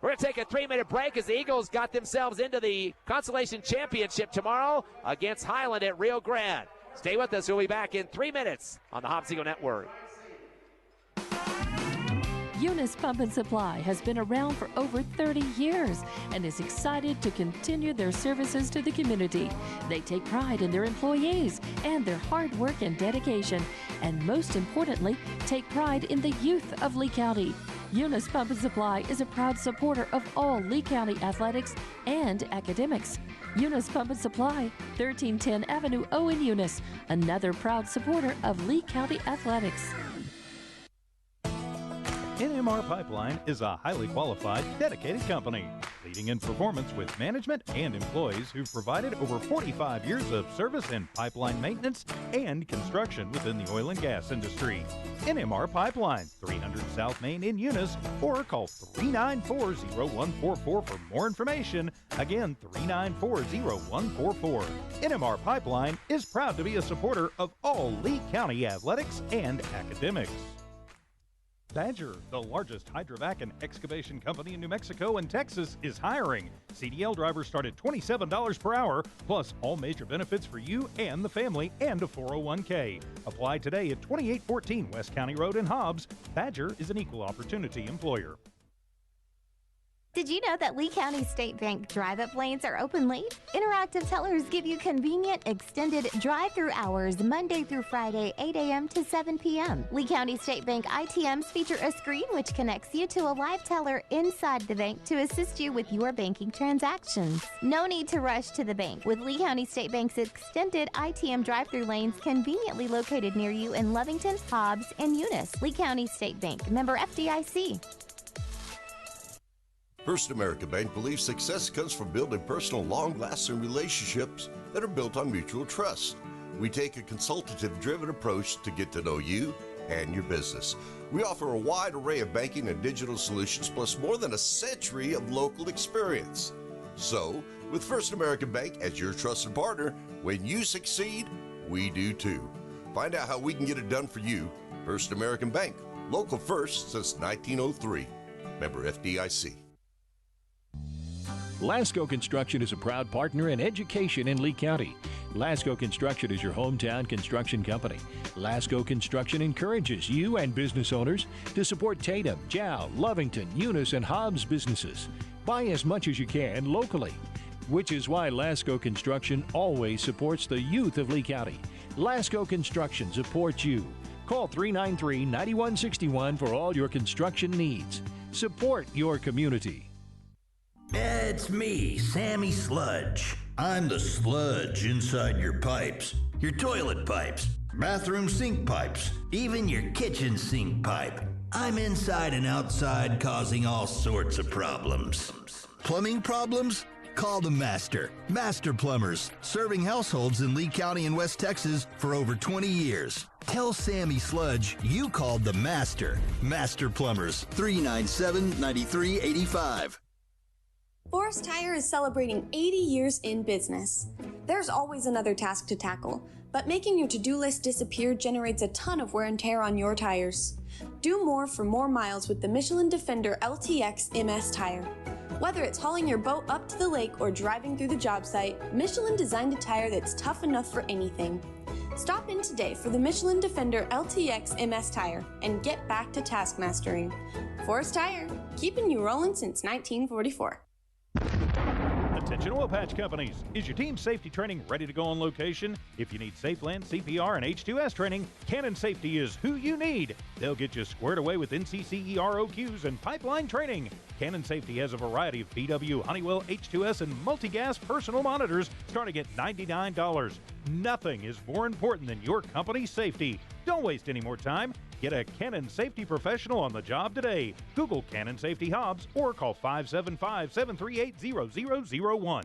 We're going to take a 3-minute break as the Eagles got themselves into the Consolation Championship tomorrow against Highland at Rio Grande. Stay with us. We'll be back in 3 minutes on the Hobbs Eagle Network. Eunice Pump and Supply has been around for over 30 years and is excited to continue their services to the community. They take pride in their employees and their hard work and dedication, and most importantly, take pride in the youth of Lee County. Eunice Pump and Supply is a proud supporter of all Lee County athletics and academics. Eunice Pump and Supply, 1310 Avenue O in Eunice, another proud supporter of Lee County athletics. NMR Pipeline is a highly qualified, dedicated company, leading in performance with management and employees who've provided over 45 years of service in pipeline maintenance and construction within the oil and gas industry. NMR Pipeline, 300 South Main in Eunice, or call 394-0144 for more information. Again, 394-0144. NMR Pipeline is proud to be a supporter of all Lee County athletics and academics. Badger, the largest hydrovac and excavation company in New Mexico and Texas, is hiring. CDL drivers start at $27 per hour, plus all major benefits for you and the family, and a 401k. Apply today at 2814 West County Road in Hobbs. Badger is an equal opportunity employer. Did you know that Lee County State Bank drive-up lanes are open late? Interactive tellers give you convenient, extended drive-through hours Monday through Friday, 8 a.m. to 7 p.m. Lee County State Bank ITMs feature a screen which connects you to a live teller inside the bank to assist you with your banking transactions. No need to rush to the bank, with Lee County State Bank's extended ITM drive-through lanes conveniently located near you in Lovington, Hobbs, and Eunice. Lee County State Bank, member FDIC. First America Bank believes success comes from building personal, long-lasting relationships that are built on mutual trust. We take a consultative-driven approach to get to know you and your business. We offer a wide array of banking and digital solutions, plus more than a century of local experience. So, with First American Bank as your trusted partner, when you succeed, we do too. Find out how we can get it done for you. First American Bank, local first since 1903. Member FDIC. Lasco Construction is a proud partner in education in Lee County. Lasco Construction is your hometown construction company. Lasco Construction encourages you and business owners to support Tatum, Jow, Lovington, Eunice, and Hobbs businesses. Buy as much as you can locally, which is why Lasco Construction always supports the youth of Lee County. Lasco Construction supports you. Call 393-9161 for all your construction needs. Support your community. It's me, Sammy Sludge. I'm the sludge inside your pipes, your toilet pipes, bathroom sink pipes, even your kitchen sink pipe. I'm inside and outside causing all sorts of problems. Plumbing problems? Call the Master. Master Plumbers, serving households in Lee County and West Texas for over 20 years. Tell Sammy Sludge you called the Master. Master Plumbers, 397-9385. Forest Tire is celebrating 80 years in business. There's always another task to tackle, but making your to-do list disappear generates a ton of wear and tear on your tires. Do more for more miles with the Michelin Defender LTX MS tire. Whether it's hauling your boat up to the lake or driving through the job site, Michelin designed a tire that's tough enough for anything. Stop in today for the Michelin Defender LTX MS tire and get back to task mastering. Forest Tire, keeping you rolling since 1944. Attention oil patch companies. Is your team safety training ready to go on location? If you need safe land, CPR, and H2S training, Cannon Safety is who you need. They'll get you squared away with NCCE ROQs and pipeline training. Cannon Safety has a variety of BW, Honeywell, H2S, and multi-gas personal monitors starting at $99. Nothing is more important than your company's safety. Don't waste any more time. Get a Cannon Safety professional on the job today. Google Cannon Safety Hobbs or call 575-738-0001.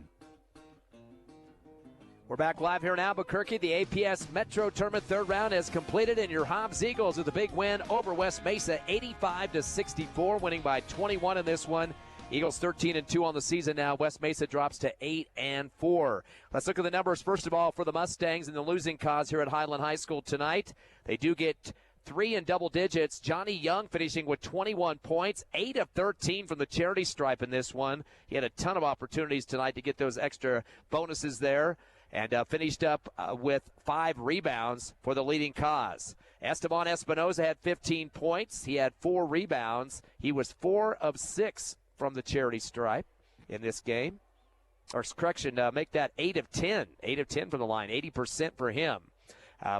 We're back live here in Albuquerque. The APS Metro Tournament third round has completed, and your Hobbs Eagles with a big win over West Mesa, 85-64, winning by 21 in this one. Eagles 13-2 on the season now. West Mesa drops to 8-4. Let's look at the numbers first of all for the Mustangs in the losing cause here at Highland High School tonight. They do get 3 in double digits. Johnny Young finishing with 21 points, 8 of 13 from the charity stripe in this one. He had a ton of opportunities tonight to get those extra bonuses there, and finished up with 5 rebounds for the leading cause. Esteban Espinoza had 15 points. He had 4 rebounds. He was 4 of 6 from the charity stripe in this game. Or correction, make that 8 of 10. 8 of 10 from the line, 80% for him.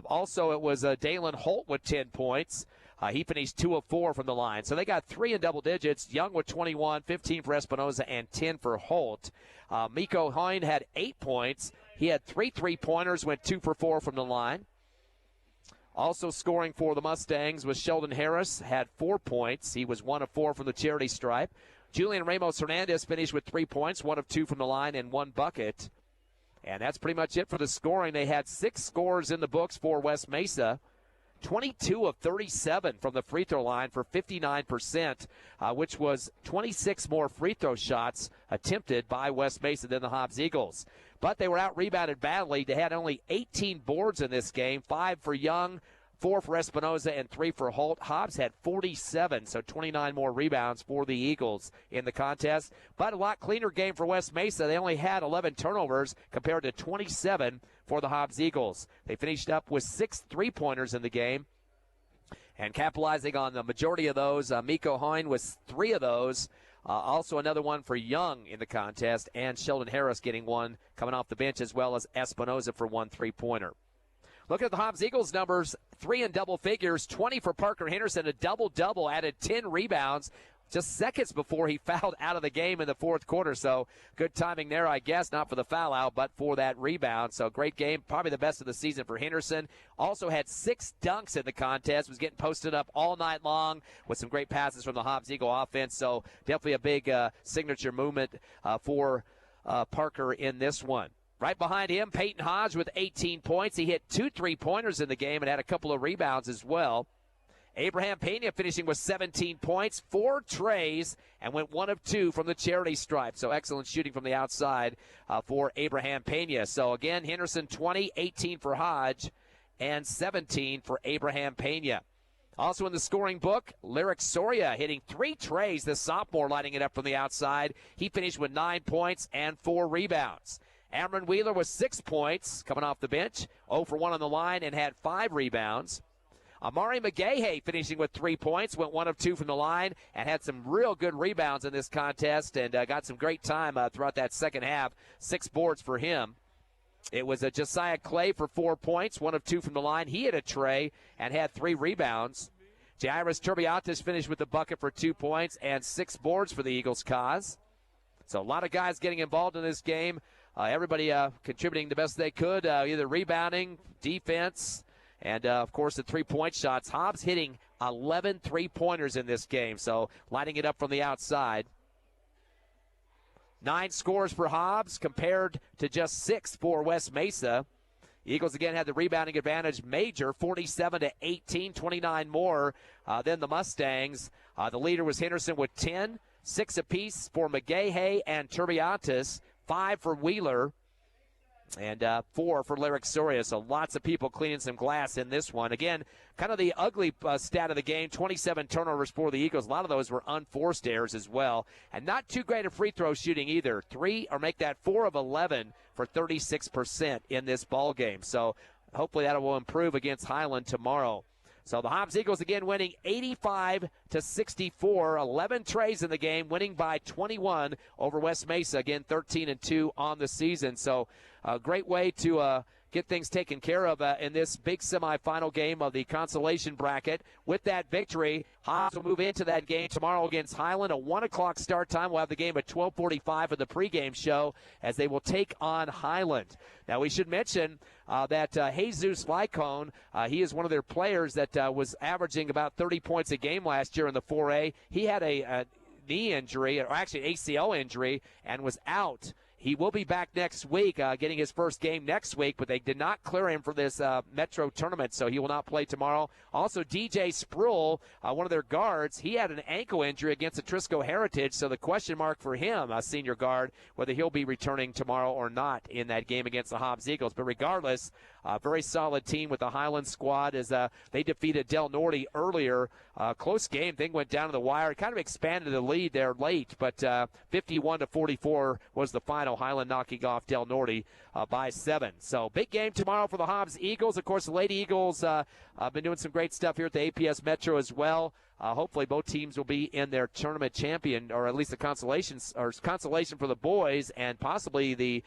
Also, it was Dalen Holt with 10 points. He finished 2 of 4 from the line. So they got 3 in double digits. Young with 21, 15 for Espinoza, and 10 for Holt. Miko Hine had 8 points. He had 3 3-pointers, went 2 for 4 from the line. Also scoring for the Mustangs was Sheldon Harris, had 4 points. He was 1 of 4 from the charity stripe. Julian Ramos Hernandez finished with 3 points, 1 of 2 from the line, and 1 bucket. And that's pretty much it for the scoring. They had 6 scores in the books for West Mesa. 22 of 37 from the free throw line for 59%, which was 26 more free throw shots attempted by West Mesa than the Hobbs Eagles. But they were out-rebounded badly. They had only 18 boards in this game, 5 for Young, 4 for Espinoza, and 3 for Holt. Hobbs had 47, so 29 more rebounds for the Eagles in the contest. But a lot cleaner game for West Mesa. They only had 11 turnovers compared to 27 for the Hobbs Eagles. They finished up with 6 3-pointers in the game. And capitalizing on the majority of those, Miko Hine was 3 of those. Also another one for Young in the contest, and Sheldon Harris getting one coming off the bench, as well as Espinoza for 1 3-pointer. Looking at the Hobbs Eagles numbers, 3 in double figures, 20 for Parker Henderson, a double-double, added 10 rebounds just seconds before he fouled out of the game in the fourth quarter. So good timing there, I guess, not for the foul out, but for that rebound. So great game, probably the best of the season for Henderson. Also had 6 dunks in the contest, was getting posted up all night long with some great passes from the Hobbs Eagle offense. So definitely a big signature movement for Parker in this one. Right behind him, Peyton Hodge with 18 points. He hit 2 3-pointers in the game and had a couple of rebounds as well. Abraham Pena finishing with 17 points, 4 trays, and went 1 of 2 from the charity stripe. So excellent shooting from the outside for Abraham Pena. So again, Henderson 20, 18 for Hodge, and 17 for Abraham Pena. Also in the scoring book, Lyric Soria hitting 3 trays, the sophomore lighting it up from the outside. He finished with 9 points and 4 rebounds. Amron Wheeler with 6 points coming off the bench, 0 for 1 on the line, and had 5 rebounds. Amari McGahey finishing with 3 points, went 1 of 2 from the line, and had some real good rebounds in this contest, and got some great time throughout that second half. 6 boards for him. It was Josiah Clay for 4 points, 1 of 2 from the line. He hit a tray and had 3 rebounds. Jairus Turbiatis finished with the bucket for 2 points and 6 boards for the Eagles' cause. So a lot of guys getting involved in this game. Everybody contributing the best they could, either rebounding, defense, and, of course, the 3-point shots. Hobbs hitting 11 3-pointers in this game, so lighting it up from the outside. 9 scores for Hobbs compared to just 6 for West Mesa. Eagles again had the rebounding advantage major, 47-18, 29 more than the Mustangs. The leader was Henderson with 10, 6 apiece for McGahey and Turbiatis, 5 for Wheeler, and 4 for Lyric Soria. So lots of people cleaning some glass in this one. Again, kind of the ugly stat of the game, 27 turnovers for the Eagles. A lot of those were unforced errors as well. And not too great at free throw shooting either. 3 or make that 4 of 11 for 36% in this ball game. So hopefully that will improve against Highland tomorrow. So the Hobbs Eagles again winning 85-64, 11 trays in the game, winning by 21 over West Mesa. Again, 13-2 on the season. So a great way to get things taken care of in this big semifinal game of the consolation bracket. With that victory, Hobbs will move into that game tomorrow against Highland. A 1 o'clock start time. We'll have the game at 12:45 for the pregame show as they will take on Highland. Now, we should mention that Jesus Lycone, he is one of their players that was averaging about 30 points a game last year in the 4A. He had a knee injury, or actually ACL injury, and was out. He will be back next week, getting his first game next week, but they did not clear him for this Metro Tournament, so he will not play tomorrow. Also, DJ Spruill, one of their guards, he had an ankle injury against the Trisco Heritage, so the question mark for him, a senior guard, whether he'll be returning tomorrow or not in that game against the Hobbs Eagles. But regardless, a very solid team with the Highland squad as they defeated Del Norte earlier. Close game. Thing went down to the wire. It kind of expanded the lead there late, but 51-44 was the final. Highland knocking off Del Norte by 7. So big game tomorrow for the Hobbs Eagles. Of course, the Lady Eagles have been doing some great stuff here at the APS Metro as well. Hopefully both teams will be in their tournament champion, or at least the consolation for the boys, and possibly the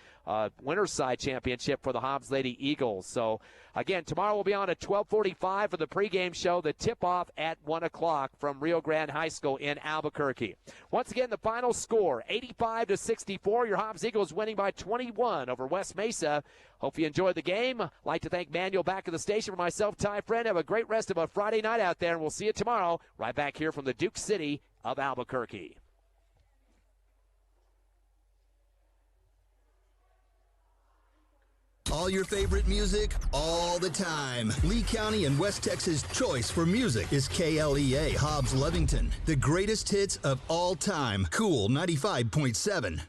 winner's side championship for the Hobbs Lady Eagles. So again, tomorrow we'll be on at 12:45 for the pregame show. The tip-off at 1 o'clock from Rio Grande High School in Albuquerque. Once again, the final score, 85-64. Your Hobbs Eagles winning by 21 over West Mesa. Hope you enjoyed the game. I'd like to thank Manuel back at the station for myself, Ty Friend. Have a great rest of a Friday night out there, and we'll see you tomorrow right back here from the Duke City of Albuquerque. All your favorite music, all the time. Lee County and West Texas' choice for music is KLEA Hobbs Lovington. The greatest hits of all time. Cool 95.7.